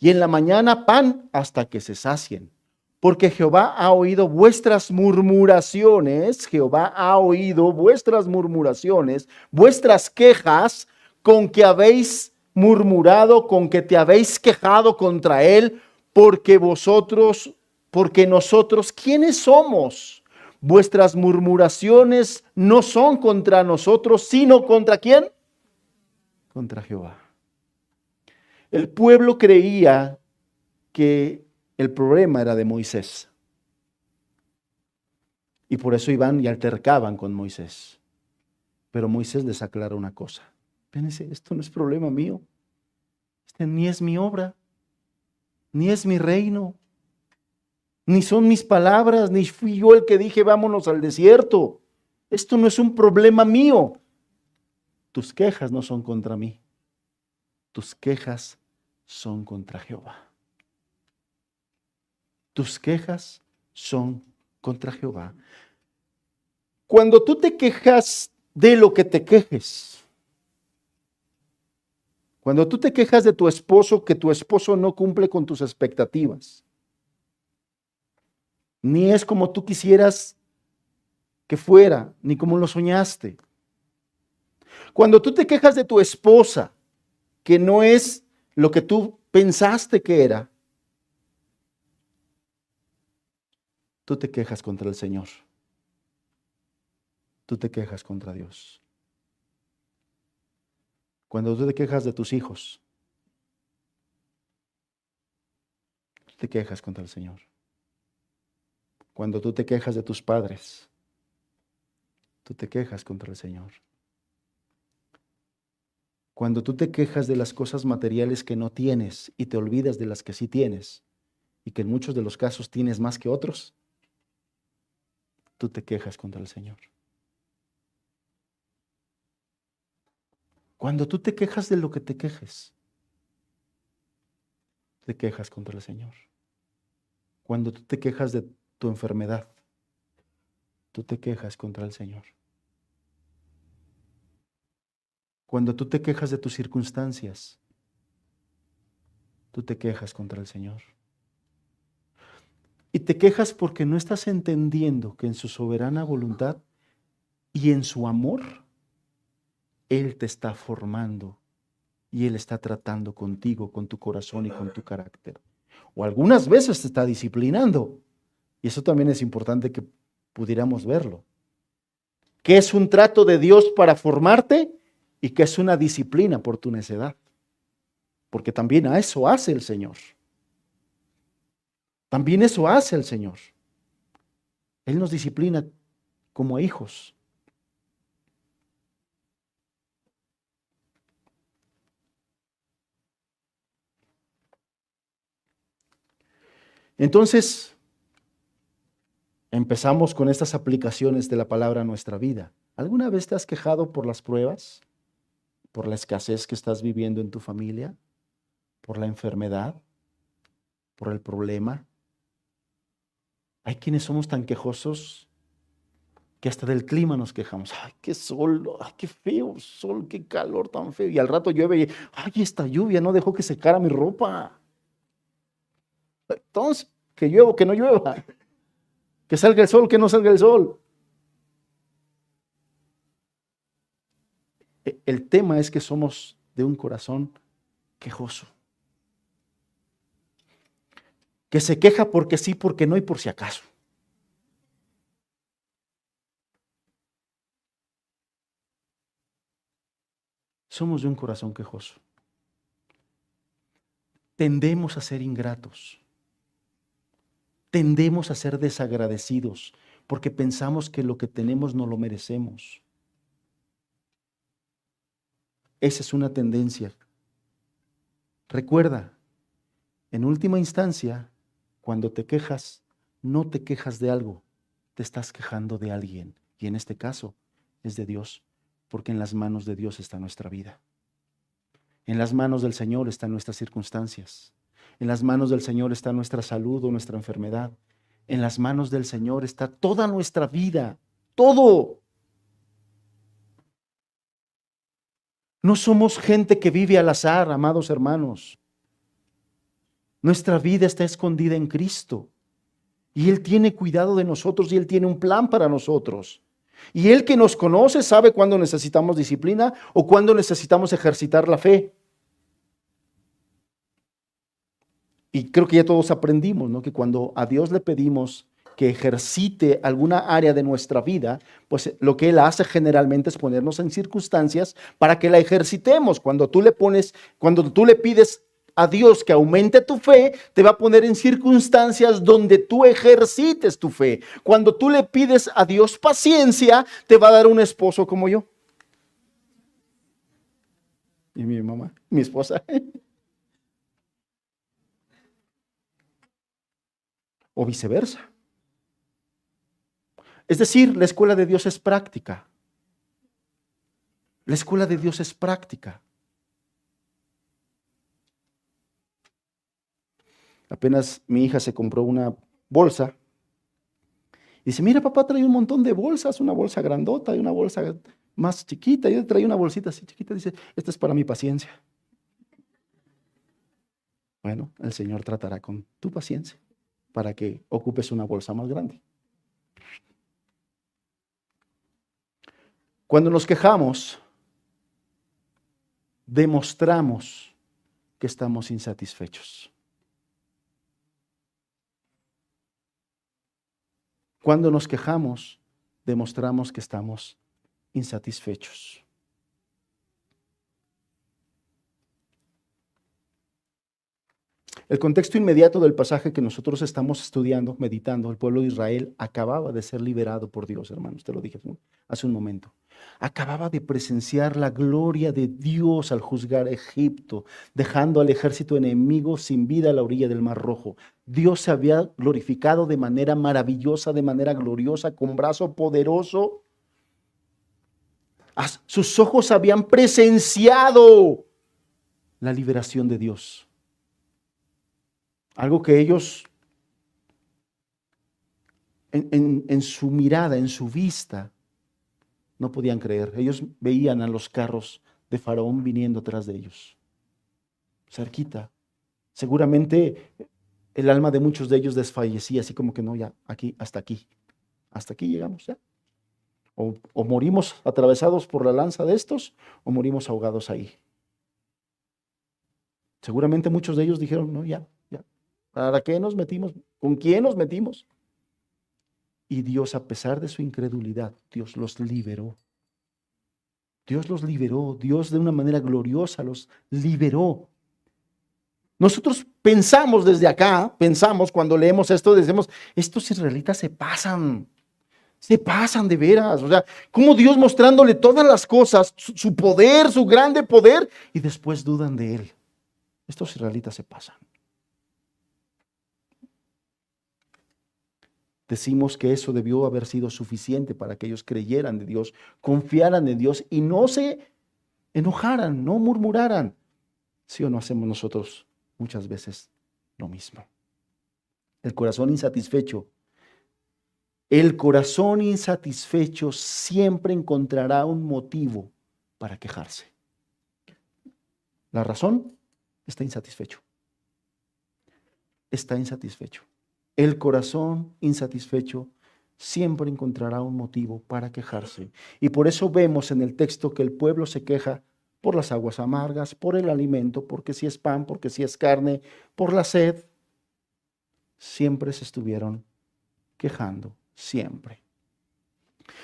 y en la mañana pan hasta que se sacien. Porque Jehová ha oído vuestras murmuraciones, Jehová ha oído vuestras murmuraciones, vuestras quejas con que habéis murmurado, con que te habéis quejado contra él, porque nosotros, ¿quiénes somos? Vuestras murmuraciones no son contra nosotros, sino ¿contra quién? Contra Jehová. El pueblo creía que el problema era de Moisés. Y por eso iban y altercaban con Moisés. Pero Moisés les aclara una cosa. Fíjense, esto no es problema mío. Ni es mi obra, ni es mi reino, ni son mis palabras, ni fui yo el que dije vámonos al desierto. Esto no es un problema mío. Tus quejas no son contra mí. Tus quejas son contra Jehová. Tus quejas son contra Jehová. Cuando tú te quejas de lo que te quejes, cuando tú te quejas de tu esposo, que tu esposo no cumple con tus expectativas, ni es como tú quisieras que fuera, ni como lo soñaste. Cuando tú te quejas de tu esposa, que no es lo que tú pensaste que era, tú te quejas contra el Señor. Tú te quejas contra Dios. Cuando tú te quejas de tus hijos, tú te quejas contra el Señor. Cuando tú te quejas de tus padres, tú te quejas contra el Señor. Cuando tú te quejas de las cosas materiales que no tienes y te olvidas de las que sí tienes, y que en muchos de los casos tienes más que otros, tú te quejas contra el Señor. Cuando tú te quejas de lo que te quejes, te quejas contra el Señor. Cuando tú te quejas de tu enfermedad, tú te quejas contra el Señor. Cuando tú te quejas de tus circunstancias, tú te quejas contra el Señor. Y te quejas porque no estás entendiendo que en su soberana voluntad y en su amor, Él te está formando y Él está tratando contigo, con tu corazón y con tu carácter. O algunas veces te está disciplinando. Y eso también es importante que pudiéramos verlo. Que es un trato de Dios para formarte y que es una disciplina por tu necedad. Porque también a eso hace el Señor. También eso hace el Señor. Él nos disciplina como a hijos. Entonces, empezamos con estas aplicaciones de la palabra a nuestra vida. ¿Alguna vez te has quejado por las pruebas? ¿Por la escasez que estás viviendo en tu familia? ¿Por la enfermedad? ¿Por el problema? Hay quienes somos tan quejosos que hasta del clima nos quejamos. Ay, qué sol, ay, qué feo sol, qué calor tan feo. Y al rato llueve y, ay, esta lluvia no dejó que secara mi ropa. Entonces, que llueva o que no llueva. Que salga el sol, que no salga el sol. El tema es que somos de un corazón quejoso. Que se queja porque sí, porque no y por si acaso. Somos de un corazón quejoso. Tendemos a ser ingratos. Tendemos a ser desagradecidos porque pensamos que lo que tenemos no lo merecemos. Esa es una tendencia. Recuerda, en última instancia, cuando te quejas, no te quejas de algo, te estás quejando de alguien. Y en este caso es de Dios, porque en las manos de Dios está nuestra vida. En las manos del Señor están nuestras circunstancias. En las manos del Señor está nuestra salud o nuestra enfermedad. En las manos del Señor está toda nuestra vida, todo. No somos gente que vive al azar, amados hermanos. Nuestra vida está escondida en Cristo. Y Él tiene cuidado de nosotros y Él tiene un plan para nosotros. Y Él que nos conoce sabe cuándo necesitamos disciplina o cuándo necesitamos ejercitar la fe. Y creo que ya todos aprendimos, ¿no? Que cuando a Dios le pedimos que ejercite alguna área de nuestra vida, pues lo que Él hace generalmente es ponernos en circunstancias para que la ejercitemos. Cuando tú le pides a Dios que aumente tu fe, te va a poner en circunstancias donde tú ejercites tu fe. Cuando tú le pides a Dios paciencia, te va a dar un esposo como yo. Y mi mamá, mi esposa. O viceversa. Es decir, la escuela de Dios es práctica. La escuela de Dios es práctica. Apenas mi hija se compró una bolsa. Y dice, mira papá, trae un montón de bolsas, una bolsa grandota y una bolsa más chiquita. Yo traía una bolsita así chiquita. Dice, esta es para mi paciencia. Bueno, el Señor tratará con tu paciencia para que ocupes una bolsa más grande. Cuando nos quejamos, demostramos que estamos insatisfechos. Cuando nos quejamos, demostramos que estamos insatisfechos. El contexto inmediato del pasaje que nosotros estamos estudiando, meditando, el pueblo de Israel acababa de ser liberado por Dios, hermanos, te lo dije hace un momento. Acababa de presenciar la gloria de Dios al juzgar a Egipto, dejando al ejército enemigo sin vida a la orilla del Mar Rojo. Dios se había glorificado de manera maravillosa, de manera gloriosa, con brazo poderoso. Sus ojos habían presenciado la liberación de Dios. Algo que ellos, en su mirada, en su vista, no podían creer. Ellos veían a los carros de Faraón viniendo atrás de ellos, cerquita. Seguramente el alma de muchos de ellos desfallecía, así como que no, ya, hasta aquí llegamos ya. O morimos atravesados por la lanza de estos, o morimos ahogados ahí. Seguramente muchos de ellos dijeron, no, ya. ¿Para qué nos metimos? ¿Con quién nos metimos? Y Dios, a pesar de su incredulidad, Dios los liberó. Dios los liberó. Dios de una manera gloriosa los liberó. Nosotros pensamos desde acá, cuando leemos esto, decimos, estos israelitas se pasan de veras. O sea, como Dios mostrándole todas las cosas, su poder, su grande poder, y después dudan de Él. Estos israelitas se pasan. decimos que eso debió haber sido suficiente para que ellos creyeran de Dios, confiaran en Dios y no se enojaran, no murmuraran. ¿Sí o no hacemos nosotros muchas veces lo mismo? El corazón insatisfecho. El corazón insatisfecho siempre encontrará un motivo para quejarse. La razón está insatisfecho. Está insatisfecho. El corazón insatisfecho siempre encontrará un motivo para quejarse. Y por eso vemos en el texto que el pueblo se queja por las aguas amargas, por el alimento, porque si es pan, porque si es carne, por la sed. Siempre se estuvieron quejando, siempre.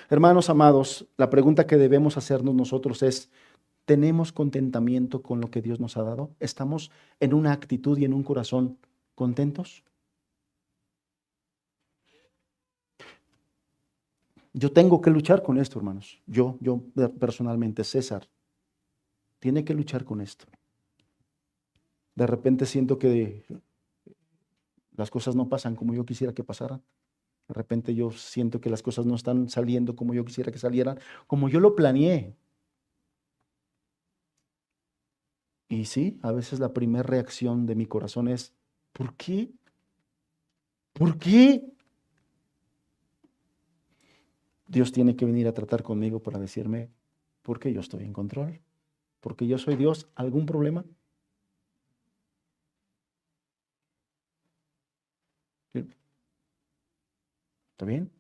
Hermanos amados, la pregunta que debemos hacernos nosotros es, ¿tenemos contentamiento con lo que Dios nos ha dado? ¿Estamos en una actitud y en un corazón contentos? Yo tengo que luchar con esto, hermanos. Yo personalmente, César, tiene que luchar con esto. De repente siento que las cosas no pasan como yo quisiera que pasaran. De repente yo siento que las cosas no están saliendo como yo quisiera que salieran, como yo lo planeé. Y sí, a veces la primera reacción de mi corazón es, ¿por qué? ¿Por qué? Dios tiene que venir a tratar conmigo para decirme, ¿por qué yo estoy en control? ¿Porque yo soy Dios? ¿Algún problema? ¿Está bien?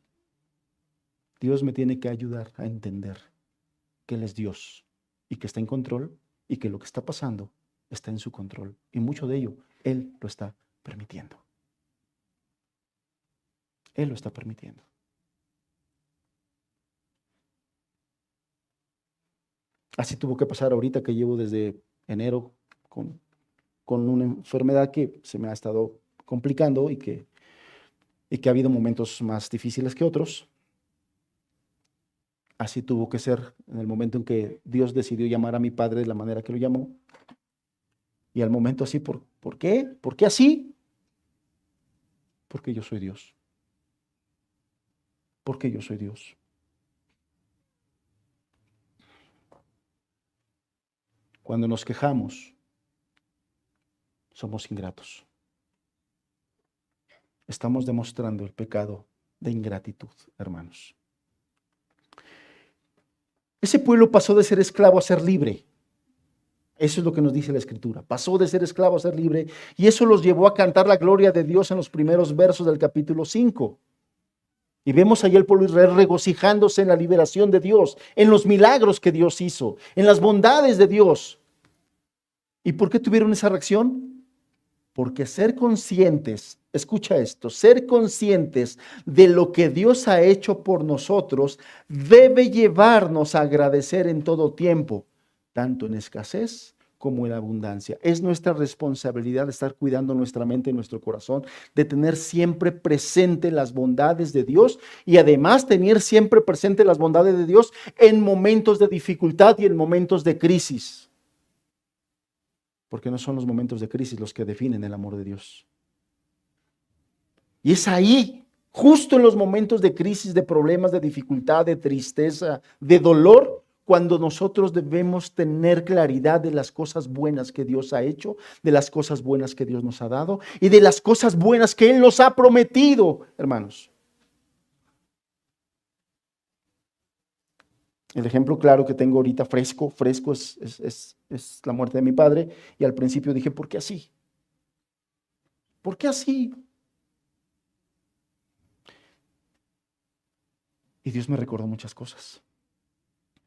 Dios me tiene que ayudar a entender que Él es Dios y que está en control y que lo que está pasando está en su control. Y mucho de ello, Él lo está permitiendo. Él lo está permitiendo. Así tuvo que pasar ahorita que llevo desde enero con una enfermedad que se me ha estado complicando y que ha habido momentos más difíciles que otros. Así tuvo que ser en el momento en que Dios decidió llamar a mi padre de la manera que lo llamó. Y al momento así, ¿por qué? ¿Por qué así? Porque yo soy Dios. Porque yo soy Dios. Cuando nos quejamos, somos ingratos. Estamos demostrando el pecado de ingratitud, hermanos. Ese pueblo pasó de ser esclavo a ser libre. Eso es lo que nos dice la Escritura. Pasó de ser esclavo a ser libre y eso los llevó a cantar la gloria de Dios en los primeros versos del capítulo 5. Y vemos allá el pueblo de Israel regocijándose en la liberación de Dios, en los milagros que Dios hizo, en las bondades de Dios. ¿Y por qué tuvieron esa reacción? Porque ser conscientes, escucha esto, ser conscientes de lo que Dios ha hecho por nosotros debe llevarnos a agradecer en todo tiempo, tanto en escasez como en abundancia. Es nuestra responsabilidad estar cuidando nuestra mente y nuestro corazón, de tener siempre presente las bondades de Dios y además tener siempre presente las bondades de Dios en momentos de dificultad y en momentos de crisis. Porque no son los momentos de crisis los que definen el amor de Dios. Y es ahí, justo en los momentos de crisis, de problemas, de dificultad, de tristeza, de dolor, cuando nosotros debemos tener claridad de las cosas buenas que Dios ha hecho, de las cosas buenas que Dios nos ha dado y de las cosas buenas que Él nos ha prometido, hermanos. El ejemplo claro que tengo ahorita fresco es la muerte de mi padre. Y al principio dije, ¿por qué así? ¿Por qué así? Y Dios me recordó muchas cosas.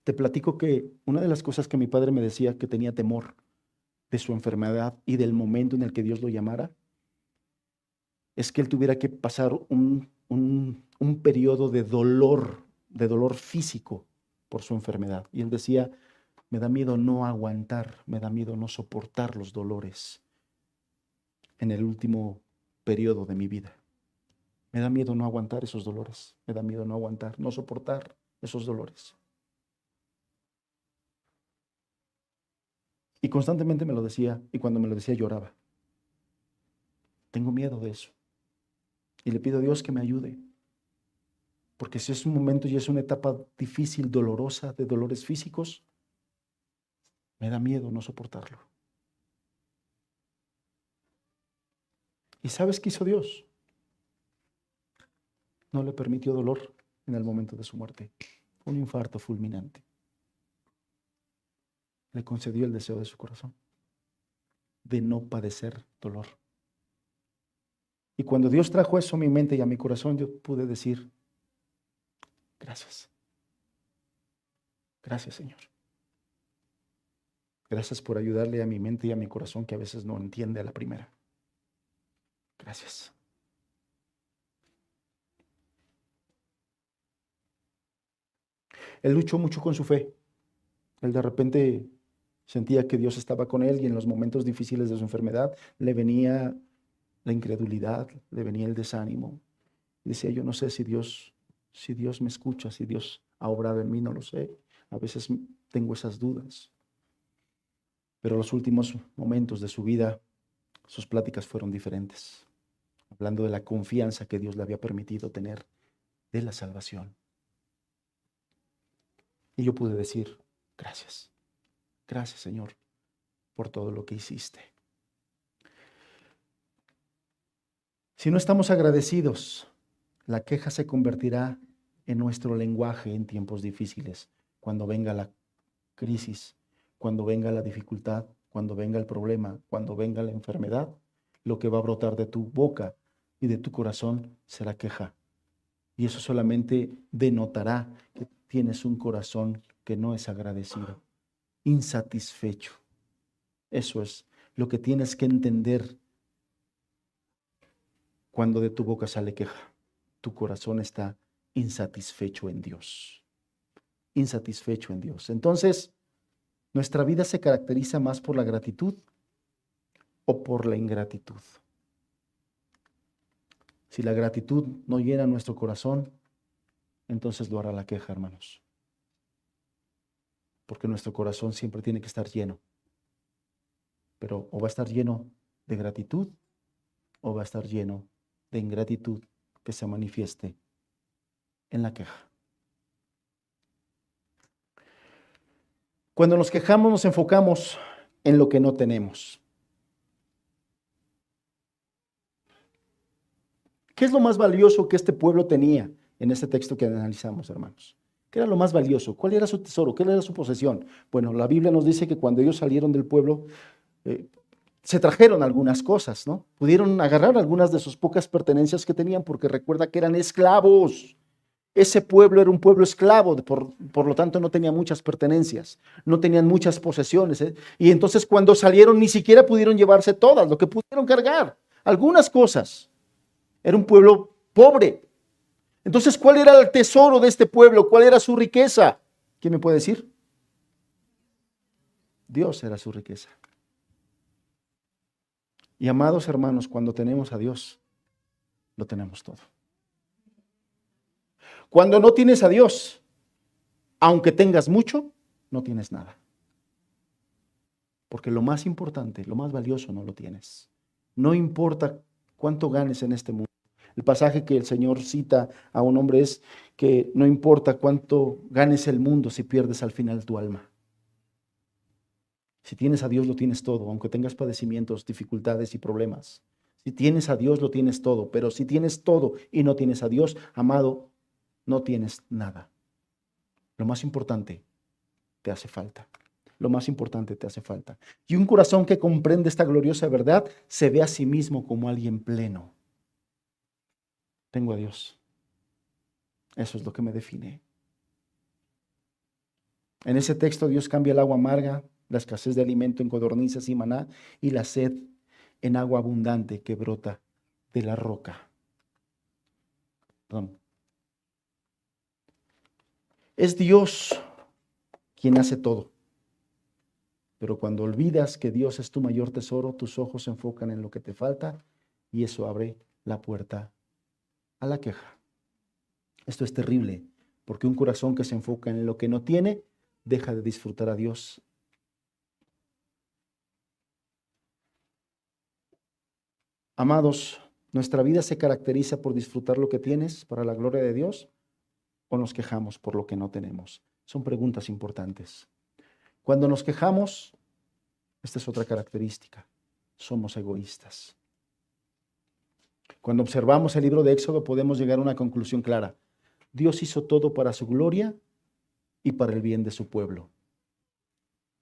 Te platico que una de las cosas que mi padre me decía que tenía temor de su enfermedad y del momento en el que Dios lo llamara, es que él tuviera que pasar un periodo de dolor físico por su enfermedad. Y él decía, me da miedo no aguantar, me da miedo no soportar los dolores en el último periodo de mi vida. Me da miedo no aguantar esos dolores, me da miedo no aguantar, no soportar esos dolores. Y constantemente me lo decía, y cuando me lo decía lloraba. Tengo miedo de eso. Y le pido a Dios que me ayude. Porque si es un momento y es una etapa difícil, dolorosa, de dolores físicos, me da miedo no soportarlo. ¿Y sabes qué hizo Dios? No le permitió dolor en el momento de su muerte. Un infarto fulminante. Le concedió el deseo de su corazón, de no padecer dolor. Y cuando Dios trajo eso a mi mente y a mi corazón, yo pude decir, gracias. Gracias, Señor. Gracias por ayudarle a mi mente y a mi corazón que a veces no entiende a la primera. Gracias. Él luchó mucho con su fe. Él de repente sentía que Dios estaba con él y en los momentos difíciles de su enfermedad le venía la incredulidad, le venía el desánimo. Y decía, yo no sé si Dios me escucha, si Dios ha obrado en mí, no lo sé. A veces tengo esas dudas. Pero los últimos momentos de su vida, sus pláticas fueron diferentes, hablando de la confianza que Dios le había permitido tener de la salvación. Y yo pude decir, gracias, gracias Señor por todo lo que hiciste. Si no estamos agradecidos, la queja se convertirá en nuestro lenguaje en tiempos difíciles, cuando venga la crisis, cuando venga la dificultad, cuando venga el problema, cuando venga la enfermedad, lo que va a brotar de tu boca y de tu corazón será queja. Y eso solamente denotará que tienes un corazón que no es agradecido, insatisfecho. Eso es lo que tienes que entender cuando de tu boca sale queja. Tu corazón está insatisfecho en Dios. Insatisfecho en Dios. Entonces, ¿nuestra vida se caracteriza más por la gratitud o por la ingratitud? Si la gratitud no llena nuestro corazón, entonces lo hará la queja, hermanos. Porque nuestro corazón siempre tiene que estar lleno. Pero o va a estar lleno de gratitud o va a estar lleno de ingratitud que se manifieste en la queja. Cuando nos quejamos nos enfocamos en lo que no tenemos. ¿Qué es lo más valioso que este pueblo tenía en este texto que analizamos, hermanos? ¿Qué era lo más valioso? ¿Cuál era su tesoro? ¿Qué era su posesión? Bueno, la Biblia nos dice que cuando ellos salieron del pueblo, se trajeron algunas cosas, ¿no? Pudieron agarrar algunas de sus pocas pertenencias que tenían, porque recuerda que eran esclavos. Ese pueblo era un pueblo esclavo, por lo tanto no tenía muchas pertenencias, no tenían muchas posesiones, ¿eh? Y entonces cuando salieron ni siquiera pudieron llevarse todas, lo que pudieron cargar, algunas cosas. Era un pueblo pobre. Entonces, ¿cuál era el tesoro de este pueblo? ¿Cuál era su riqueza? ¿Quién me puede decir? Dios era su riqueza. Y amados hermanos, cuando tenemos a Dios, lo tenemos todo. Cuando no tienes a Dios, aunque tengas mucho, no tienes nada. Porque lo más importante, lo más valioso no lo tienes. No importa cuánto ganes en este mundo. El pasaje que el Señor cita a un hombre es que no importa cuánto ganes el mundo si pierdes al final tu alma. Si tienes a Dios, lo tienes todo, aunque tengas padecimientos, dificultades y problemas. Si tienes a Dios, lo tienes todo. Pero si tienes todo y no tienes a Dios, amado, no tienes nada. Lo más importante, te hace falta. Lo más importante te hace falta. Y un corazón que comprende esta gloriosa verdad se ve a sí mismo como alguien pleno. Tengo a Dios. Eso es lo que me define. En ese texto Dios cambia el agua amarga, la escasez de alimento en codornices y maná, y la sed en agua abundante que brota de la roca. Perdón. Es Dios quien hace todo. Pero cuando olvidas que Dios es tu mayor tesoro, tus ojos se enfocan en lo que te falta y eso abre la puerta a la queja. Esto es terrible, porque un corazón que se enfoca en lo que no tiene, deja de disfrutar a Dios. Amados, nuestra vida se caracteriza por disfrutar lo que tienes para la gloria de Dios o nos quejamos por lo que no tenemos? Son preguntas importantes. Cuando nos quejamos, esta es otra característica, somos egoístas. Cuando observamos el libro de Éxodo podemos llegar a una conclusión clara. Dios hizo todo para su gloria y para el bien de su pueblo.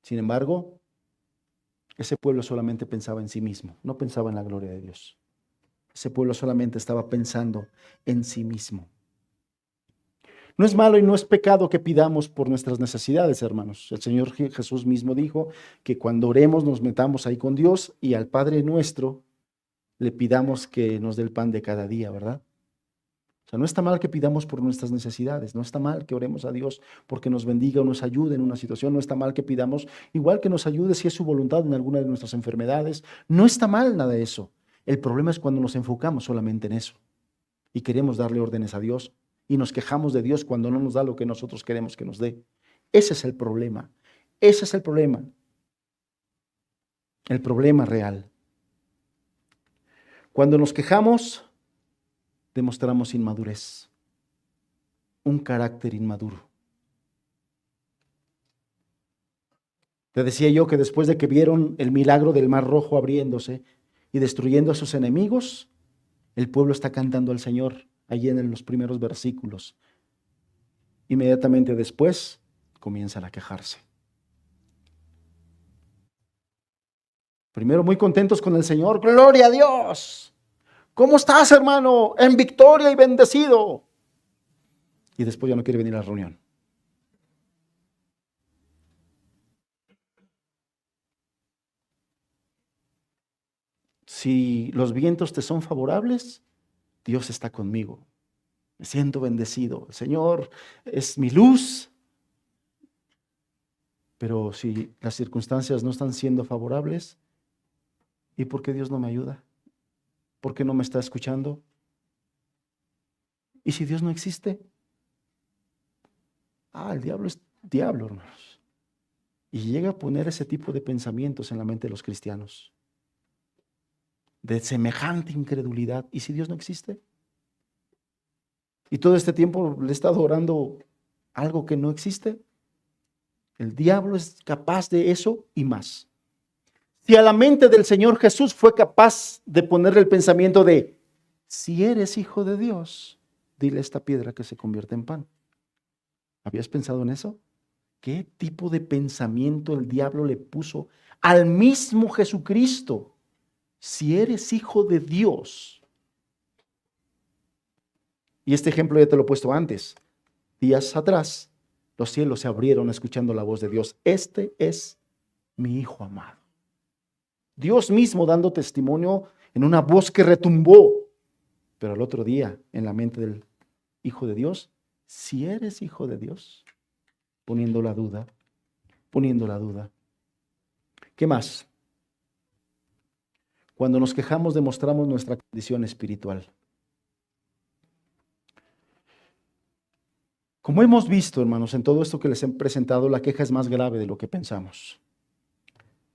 Sin embargo, ese pueblo solamente pensaba en sí mismo, no pensaba en la gloria de Dios. Ese pueblo solamente estaba pensando en sí mismo. No es malo y no es pecado que pidamos por nuestras necesidades, hermanos. El Señor Jesús mismo dijo que cuando oremos nos metamos ahí con Dios y al Padre nuestro le pidamos que nos dé el pan de cada día, ¿verdad? O sea, no está mal que pidamos por nuestras necesidades, no está mal que oremos a Dios porque nos bendiga o nos ayude en una situación, no está mal que pidamos igual que nos ayude si es su voluntad en alguna de nuestras enfermedades, no está mal nada de eso. El problema es cuando nos enfocamos solamente en eso y queremos darle órdenes a Dios y nos quejamos de Dios cuando no nos da lo que nosotros queremos que nos dé. Ese es el problema, ese es el problema real. Cuando nos quejamos, demostramos inmadurez, un carácter inmaduro. Te decía yo que después de que vieron el milagro del Mar Rojo abriéndose y destruyendo a sus enemigos, el pueblo está cantando al Señor, allí en los primeros versículos. Inmediatamente después comienzan a quejarse. Primero muy contentos con el Señor, ¡gloria a Dios! ¿Cómo estás, hermano? En victoria y bendecido. Y después ya no quiere venir a la reunión. Si los vientos te son favorables, Dios está conmigo. Me siento bendecido. El Señor es mi luz. Pero si las circunstancias no están siendo favorables, ¿y por qué Dios no me ayuda? ¿Por qué no me está escuchando? ¿Y si Dios no existe? El diablo es diablo, hermanos. Y llega a poner ese tipo de pensamientos en la mente de los cristianos. De semejante incredulidad. ¿Y si Dios no existe? Y todo este tiempo le he estado orando algo que no existe. El diablo es capaz de eso y más. Si a la mente del Señor Jesús fue capaz de ponerle el pensamiento de, si eres hijo de Dios, dile a esta piedra que se convierta en pan. ¿Habías pensado en eso? ¿Qué tipo de pensamiento el diablo le puso al mismo Jesucristo? Si eres hijo de Dios. Y este ejemplo ya te lo he puesto antes. Días atrás, los cielos se abrieron escuchando la voz de Dios. Este es mi hijo amado. Dios mismo dando testimonio en una voz que retumbó. Pero al otro día, en la mente del hijo de Dios, si eres hijo de Dios, poniendo la duda. ¿Qué más? Cuando nos quejamos demostramos nuestra condición espiritual. Como hemos visto, hermanos, en todo esto que les he presentado, la queja es más grave de lo que pensamos.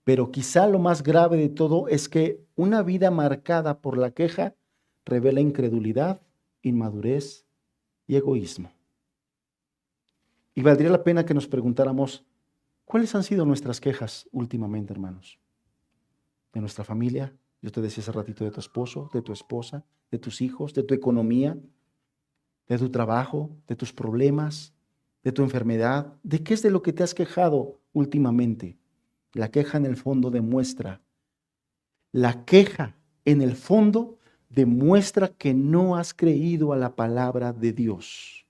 Pero quizá lo más grave de todo es que una vida marcada por la queja revela incredulidad, inmadurez y egoísmo. Y valdría la pena que nos preguntáramos, ¿cuáles han sido nuestras quejas últimamente, hermanos? De nuestra familia, yo te decía hace ratito de tu esposo, de tu esposa, de tus hijos, de tu economía, de tu trabajo, de tus problemas, de tu enfermedad. ¿De qué es de lo que te has quejado últimamente? La queja en el fondo demuestra que no has creído a la palabra de Dios.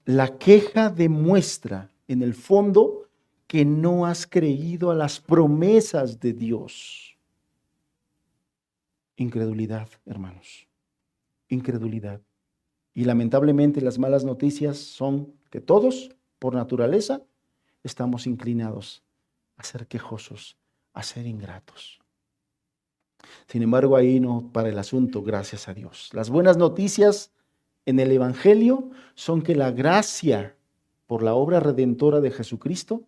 La queja demuestra en el fondo que no has creído a las promesas de Dios. Incredulidad, hermanos. Incredulidad. Y lamentablemente las malas noticias son que todos, por naturaleza, estamos inclinados a ser quejosos, a ser ingratos. Sin embargo, ahí no para el asunto, gracias a Dios. Las buenas noticias en el Evangelio son que la gracia por la obra redentora de Jesucristo,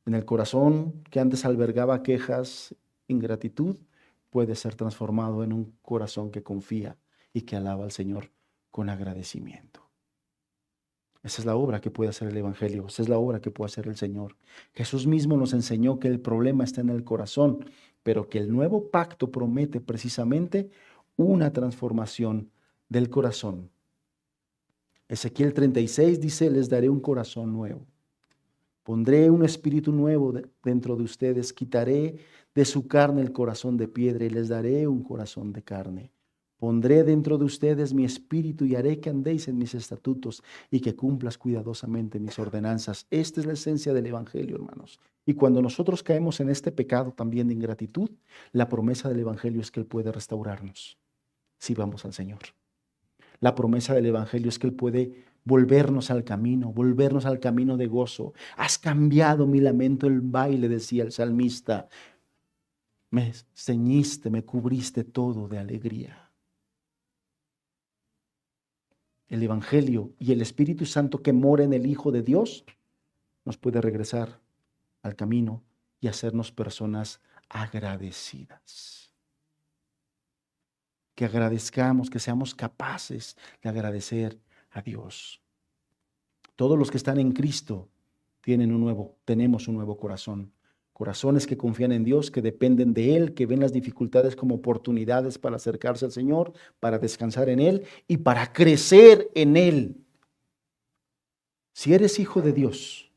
en el corazón que antes albergaba quejas, ingratitud, puede ser transformado en un corazón que confía y que alaba al Señor con agradecimiento. Esa es la obra que puede hacer el Evangelio, esa es la obra que puede hacer el Señor. Jesús mismo nos enseñó que el problema está en el corazón, pero que el nuevo pacto promete precisamente una transformación del corazón. Ezequiel 36 dice, les daré un corazón nuevo. Pondré un espíritu nuevo dentro de ustedes, quitaré de su carne el corazón de piedra y les daré un corazón de carne. Pondré dentro de ustedes mi espíritu y haré que andéis en mis estatutos y que cumplas cuidadosamente mis ordenanzas. Esta es la esencia del Evangelio, hermanos. Y cuando nosotros caemos en este pecado también de ingratitud, la promesa del Evangelio es que Él puede restaurarnos si vamos al Señor. La promesa del Evangelio es que Él puede volvernos al camino de gozo. Has cambiado mi lamento en baile, decía el salmista. Me ceñiste, me cubriste todo de alegría. El Evangelio y el Espíritu Santo que mora en el Hijo de Dios nos puede regresar al camino y hacernos personas agradecidas. Que agradezcamos, que seamos capaces de agradecer a Dios. Todos los que están en Cristo tenemos un nuevo corazón. Corazones que confían en Dios, que dependen de Él, que ven las dificultades como oportunidades para acercarse al Señor, para descansar en Él y para crecer en Él. Si eres hijo de Dios,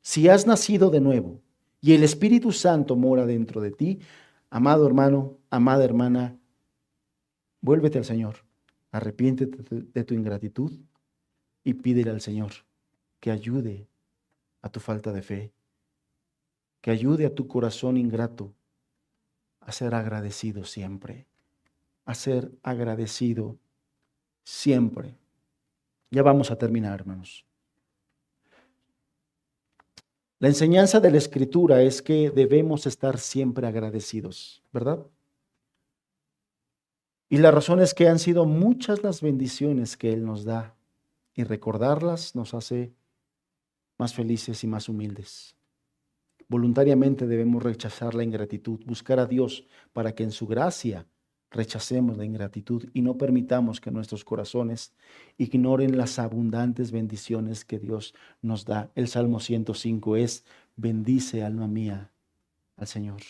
si has nacido de nuevo y el Espíritu Santo mora dentro de ti, amado hermano, amada hermana, vuélvete al Señor, arrepiéntete de tu ingratitud y pídele al Señor que ayude a tu falta de fe, que ayude a tu corazón ingrato a ser agradecido siempre, a ser agradecido siempre. Ya vamos a terminar, hermanos. La enseñanza de la Escritura es que debemos estar siempre agradecidos, ¿verdad? Y la razón es que han sido muchas las bendiciones que Él nos da y recordarlas nos hace más felices y más humildes. Voluntariamente debemos rechazar la ingratitud, buscar a Dios para que en su gracia rechacemos la ingratitud y no permitamos que nuestros corazones ignoren las abundantes bendiciones que Dios nos da. El Salmo 105 es: bendice, alma mía, al Señor.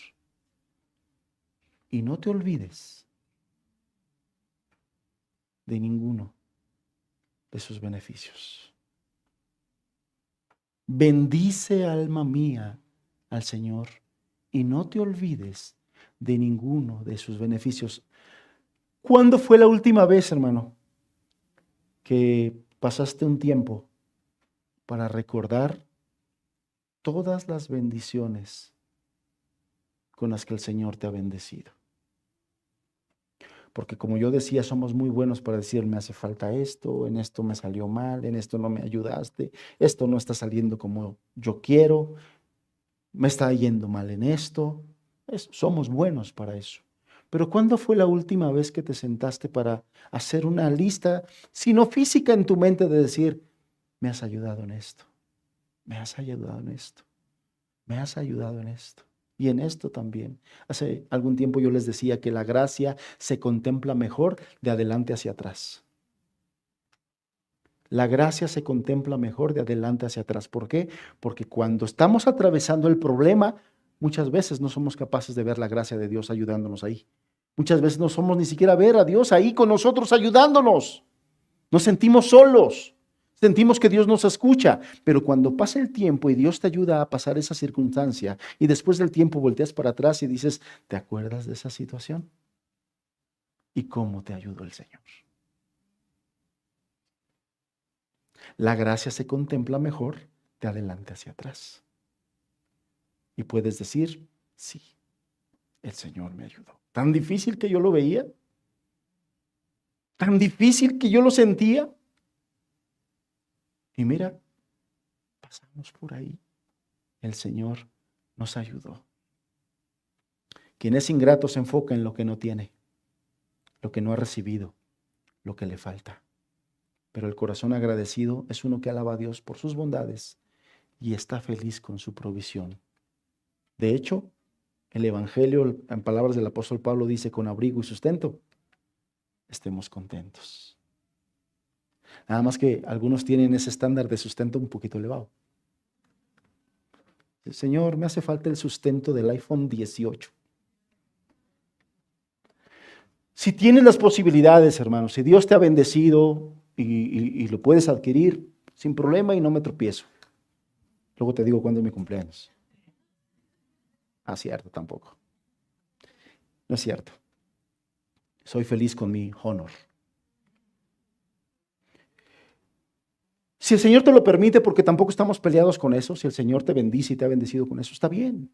Y no te olvides de ninguno de sus beneficios. Bendice, alma mía, al Señor y no te olvides de ninguno de sus beneficios. ¿Cuándo fue la última vez, hermano, que pasaste un tiempo para recordar todas las bendiciones con las que el Señor te ha bendecido? Porque como yo decía, somos muy buenos para decir, me hace falta esto, en esto me salió mal, en esto no me ayudaste, esto no está saliendo como yo quiero, me está yendo mal en esto. Somos buenos para eso. Pero ¿cuándo fue la última vez que te sentaste para hacer una lista, si no física, en tu mente, de decir, me has ayudado en esto, me has ayudado en esto, me has ayudado en esto? Y en esto también. Hace algún tiempo yo les decía que la gracia se contempla mejor de adelante hacia atrás. La gracia se contempla mejor de adelante hacia atrás. ¿Por qué? Porque cuando estamos atravesando el problema, muchas veces no somos capaces de ver la gracia de Dios ayudándonos ahí. Muchas veces no somos ni siquiera ver a Dios ahí con nosotros ayudándonos. Nos sentimos solos. Sentimos que Dios nos escucha, pero cuando pasa el tiempo y Dios te ayuda a pasar esa circunstancia y después del tiempo volteas para atrás y dices, ¿te acuerdas de esa situación? ¿Y cómo te ayudó el Señor? La gracia se contempla mejor de adelante hacia atrás. Y puedes decir, sí, el Señor me ayudó. Tan difícil que yo lo veía, tan difícil que yo lo sentía. Y mira, pasamos por ahí. El Señor nos ayudó. Quien es ingrato se enfoca en lo que no tiene, lo que no ha recibido, lo que le falta. Pero el corazón agradecido es uno que alaba a Dios por sus bondades y está feliz con su provisión. De hecho, el Evangelio, en palabras del apóstol Pablo, dice con abrigo y sustento. estemos contentos. Nada más que algunos tienen ese estándar de sustento un poquito elevado. Señor, me hace falta el sustento del iPhone 18. Si tienes las posibilidades, hermanos, si Dios te ha bendecido y lo puedes adquirir sin problema y no me tropiezo. Luego te digo cuándo es mi cumpleaños. Cierto, tampoco. No es cierto. Soy feliz con mi Honor. Si el Señor te lo permite, porque tampoco estamos peleados con eso, si el Señor te bendice y te ha bendecido con eso, está bien.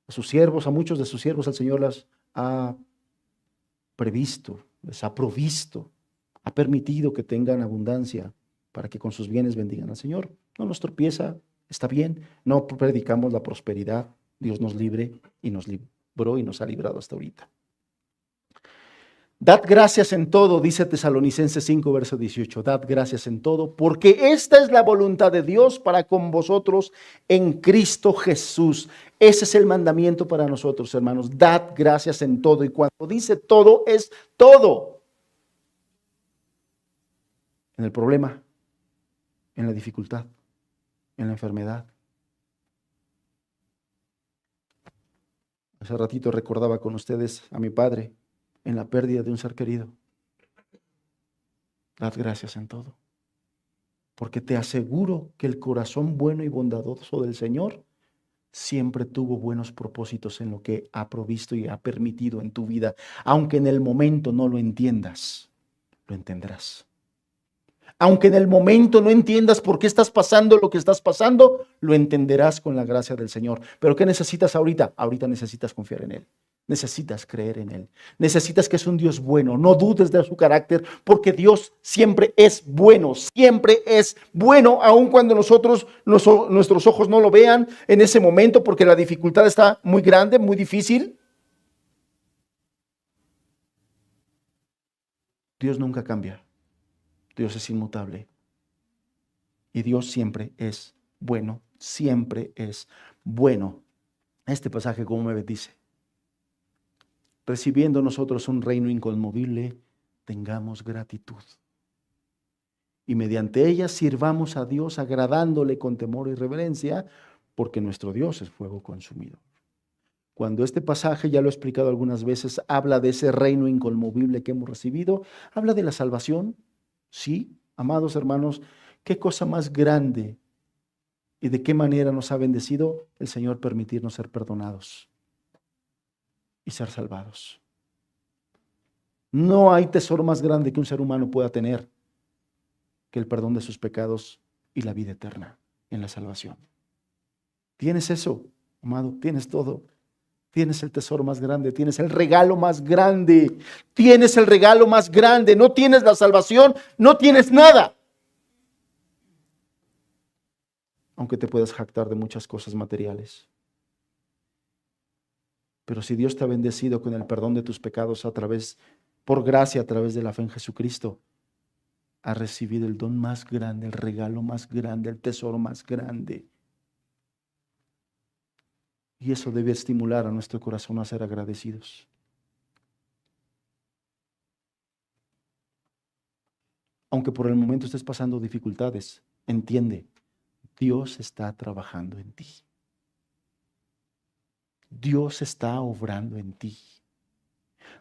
A sus siervos, a muchos de sus siervos, el Señor las ha previsto, les ha provisto, ha permitido que tengan abundancia para que con sus bienes bendigan al Señor. No nos tropieza, está bien. No predicamos la prosperidad. Dios nos libre y nos libró y nos ha librado hasta ahorita. Dad gracias en todo, dice Tesalonicenses 5, verso 18. Dad gracias en todo, porque esta es la voluntad de Dios para con vosotros en Cristo Jesús. Ese es el mandamiento para nosotros, hermanos. Dad gracias en todo. Y cuando dice todo, es todo. En el problema, en la dificultad, en la enfermedad. Hace ratito recordaba con ustedes a mi padre en la pérdida de un ser querido. Dad gracias en todo, porque te aseguro que el corazón bueno y bondadoso del Señor siempre tuvo buenos propósitos en lo que ha provisto y ha permitido en tu vida. Aunque en el momento no lo entiendas, lo entenderás. Aunque en el momento no entiendas por qué estás pasando lo que estás pasando, lo entenderás con la gracia del Señor. Pero ¿qué necesitas ahorita? Ahorita necesitas confiar en Él. Necesitas creer en Él. Necesitas que es un Dios bueno. No dudes de su carácter, porque Dios siempre es bueno. Siempre es bueno, aun cuando nuestros ojos no lo vean en ese momento, porque la dificultad está muy grande, muy difícil. Dios nunca cambia. Dios es inmutable. Y Dios siempre es bueno. Siempre es bueno. Este pasaje, ¿cómo me dice? Recibiendo nosotros un reino inconmovible, tengamos gratitud. Y mediante ella sirvamos a Dios agradándole con temor y reverencia, porque nuestro Dios es fuego consumidor. Cuando este pasaje, ya lo he explicado algunas veces, habla de ese reino inconmovible que hemos recibido, habla de la salvación. Sí, amados hermanos, qué cosa más grande y de qué manera nos ha bendecido el Señor permitirnos ser perdonados y ser salvados. No hay tesoro más grande que un ser humano pueda tener que el perdón de sus pecados y la vida eterna en la salvación. Tienes eso, amado, tienes todo. Tienes el tesoro más grande, tienes el regalo más grande, tienes el regalo más grande, no tienes la salvación, no tienes nada. Aunque te puedas jactar de muchas cosas materiales. Pero si Dios te ha bendecido con el perdón de tus pecados por gracia, a través de la fe en Jesucristo, has recibido el don más grande, el regalo más grande, el tesoro más grande. Y eso debe estimular a nuestro corazón a ser agradecidos. Aunque por el momento estés pasando dificultades, entiende, Dios está trabajando en ti. Dios está obrando en ti.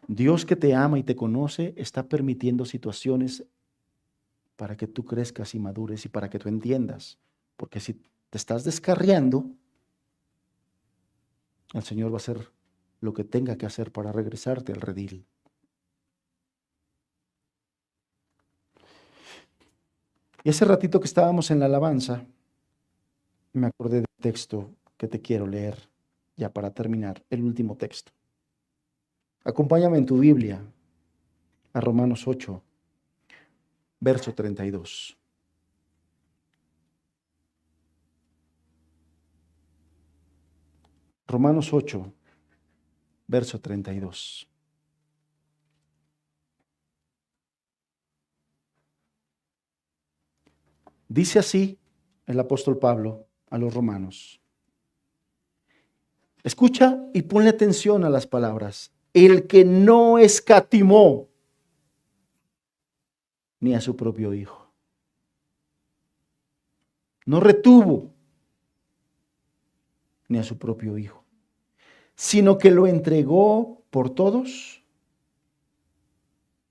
Dios, que te ama y te conoce, está permitiendo situaciones para que tú crezcas y madures y para que tú entiendas. Porque si te estás descarriando, el Señor va a hacer lo que tenga que hacer para regresarte al redil. Y ese ratito que estábamos en la alabanza, me acordé del texto que te quiero leer, ya para terminar, el último texto. Acompáñame en tu Biblia a Romanos 8, verso 32. Romanos 8, verso 32. Dice así el apóstol Pablo a los romanos. Escucha y ponle atención a las palabras. El que no escatimó ni a su propio hijo. No retuvo ni a su propio hijo, sino que lo entregó por todos.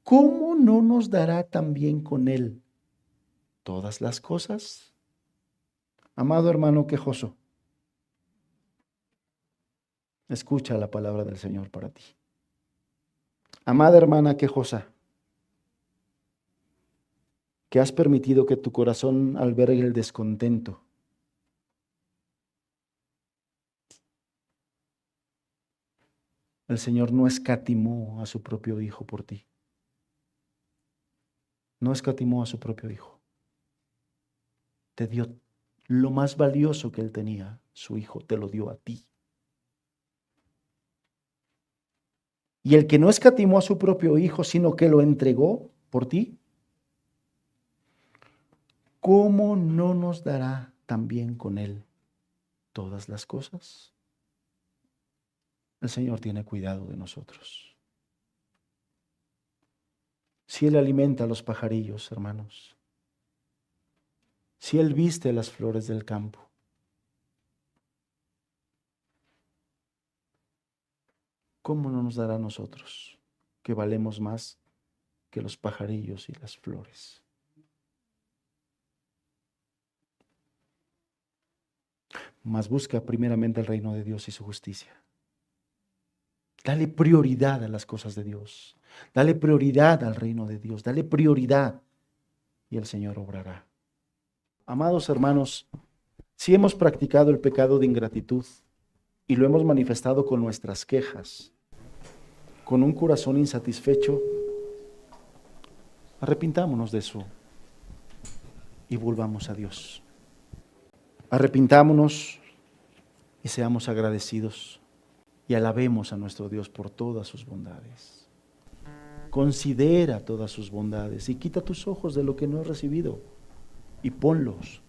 ¿Cómo no nos dará también con él todas las cosas? Amado hermano quejoso, escucha la palabra del Señor para ti. Amada hermana quejosa, que has permitido que tu corazón albergue el descontento. El Señor no escatimó a su propio Hijo por ti. No escatimó a su propio Hijo. Te dio lo más valioso que Él tenía, su Hijo, te lo dio a ti. Y el que no escatimó a su propio Hijo, sino que lo entregó por ti, ¿cómo no nos dará también con Él todas las cosas? El Señor tiene cuidado de nosotros. Si Él alimenta a los pajarillos, hermanos, si Él viste las flores del campo, ¿cómo no nos dará a nosotros, que valemos más que los pajarillos y las flores? Mas busca primeramente el reino de Dios y su justicia. Dale prioridad a las cosas de Dios. Dale prioridad al reino de Dios. Dale prioridad y el Señor obrará. Amados hermanos, si hemos practicado el pecado de ingratitud y lo hemos manifestado con nuestras quejas, con un corazón insatisfecho, arrepintámonos de eso y volvamos a Dios. Arrepintámonos y seamos agradecidos y alabemos a nuestro Dios por todas sus bondades. Considera todas sus bondades y quita tus ojos de lo que no has recibido y ponlos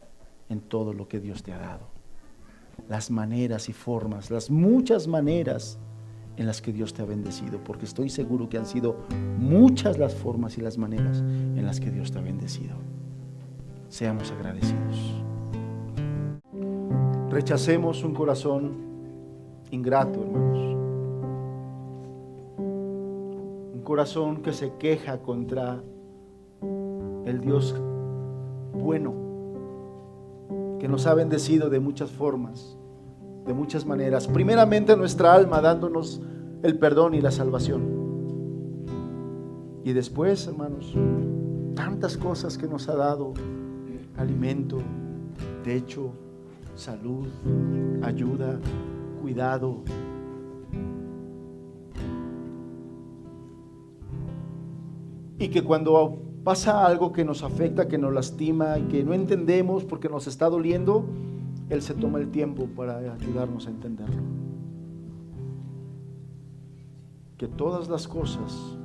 en todo lo que Dios te ha dado. Las maneras y formas, las muchas maneras en las que Dios te ha bendecido, porque estoy seguro que han sido muchas las formas y las maneras en las que Dios te ha bendecido. Seamos agradecidos. Rechacemos un corazón ingrato, hermanos. Un corazón que se queja contra el Dios bueno, que nos ha bendecido de muchas formas, de muchas maneras. Primeramente nuestra alma dándonos el perdón y la salvación. Y después, hermanos, tantas cosas que nos ha dado: alimento, techo, salud, ayuda, cuidado. Y que cuando pasa algo que nos afecta, que nos lastima y que no entendemos porque nos está doliendo, Él se toma el tiempo para ayudarnos a entenderlo. Que todas las cosas,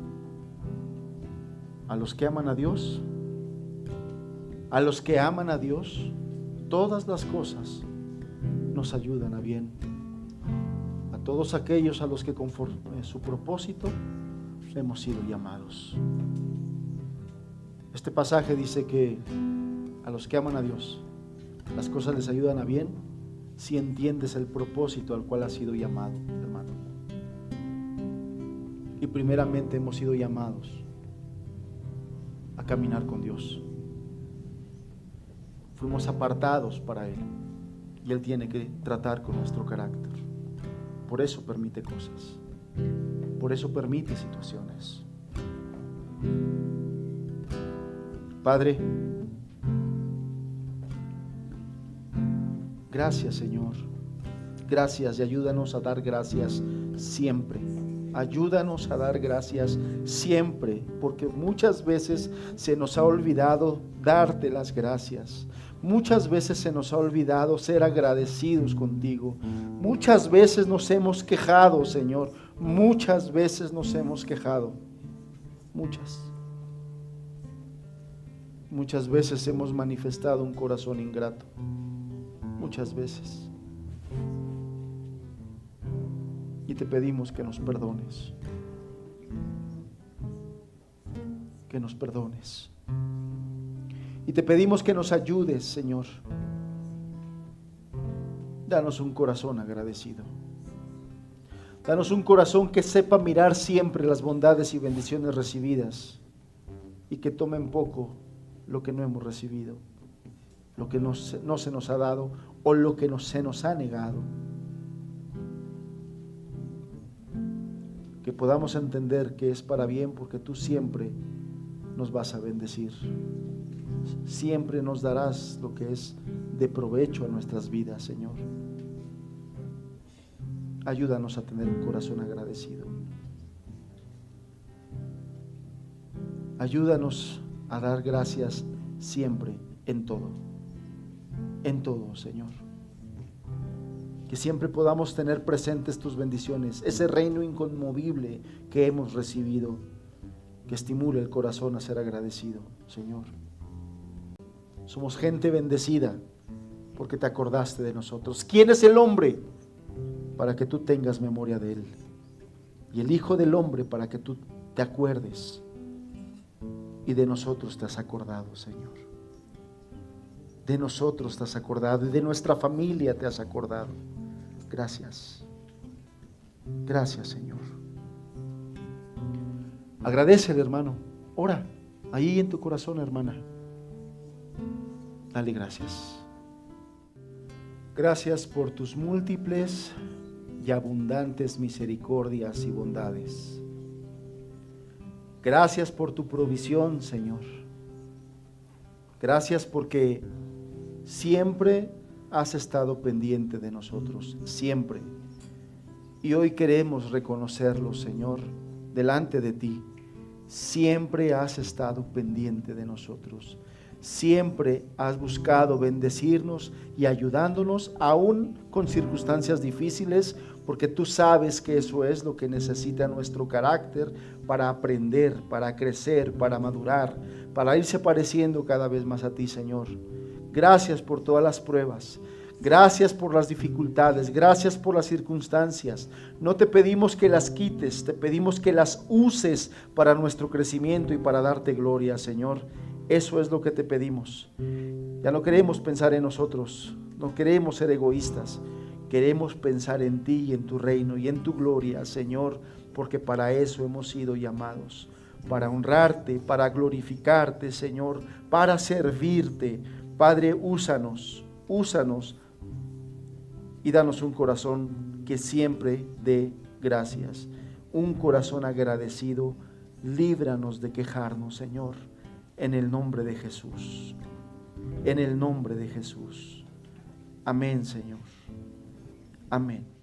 a los que aman a Dios, todas las cosas nos ayudan a bien. A todos aquellos a los que conforme su propósito hemos sido llamados. Este pasaje dice que a los que aman a Dios, las cosas les ayudan a bien si entiendes el propósito al cual has sido llamado, hermano. Y primeramente hemos sido llamados a caminar con Dios. Fuimos apartados para Él y Él tiene que tratar con nuestro carácter. Por eso permite cosas, por eso permite situaciones. Padre, gracias, Señor. Gracias, y ayúdanos a dar gracias siempre. Ayúdanos a dar gracias siempre, porque muchas veces se nos ha olvidado darte las gracias. Muchas veces se nos ha olvidado ser agradecidos contigo. Muchas veces nos hemos quejado, Señor. Muchas veces nos hemos quejado. Muchas veces hemos manifestado un corazón ingrato. Muchas veces. Y te pedimos que nos perdones. Que nos perdones. Y te pedimos que nos ayudes, Señor. Danos un corazón agradecido. Danos un corazón que sepa mirar siempre las bondades y bendiciones recibidas y que tome en poco lo que no hemos recibido, lo que no se nos ha dado o lo que se nos ha negado. Que podamos entender que es para bien, porque tú siempre nos vas a bendecir. Siempre nos darás lo que es de provecho a nuestras vidas, Señor. Ayúdanos a tener un corazón agradecido. Ayúdanos a dar gracias siempre, en todo, Señor. Que siempre podamos tener presentes tus bendiciones, ese reino inconmovible que hemos recibido, que estimule el corazón a ser agradecido, Señor. Somos gente bendecida porque te acordaste de nosotros. ¿Quién es el hombre para que tú tengas memoria de él? Y el Hijo del Hombre para que tú te acuerdes. Y de nosotros te has acordado, Señor. De nosotros te has acordado y de nuestra familia te has acordado. Gracias. Gracias, Señor. Agradécele, hermano. Ora ahí en tu corazón, hermana. Dale gracias. Gracias por tus múltiples y abundantes misericordias y bondades. Gracias por tu provisión, Señor. Gracias porque siempre has estado pendiente de nosotros, siempre. Y hoy queremos reconocerlo, Señor, delante de ti. Siempre has estado pendiente de nosotros. Siempre has buscado bendecirnos y ayudándonos, aún con circunstancias difíciles, porque tú sabes que eso es lo que necesita nuestro carácter para aprender, para crecer, para madurar, para irse pareciendo cada vez más a ti, Señor. Gracias por todas las pruebas. Gracias por las dificultades, gracias por las circunstancias. No te pedimos que las quites, te pedimos que las uses para nuestro crecimiento y para darte gloria, Señor. Eso es lo que te pedimos. Ya no queremos pensar en nosotros, no queremos ser egoístas. Queremos pensar en ti y en tu reino y en tu gloria, Señor, porque para eso hemos sido llamados. Para honrarte, para glorificarte, Señor, para servirte. Padre, úsanos y danos un corazón que siempre dé gracias. Un corazón agradecido. Líbranos de quejarnos, Señor. En el nombre de Jesús. En el nombre de Jesús. Amén, Señor. Amén.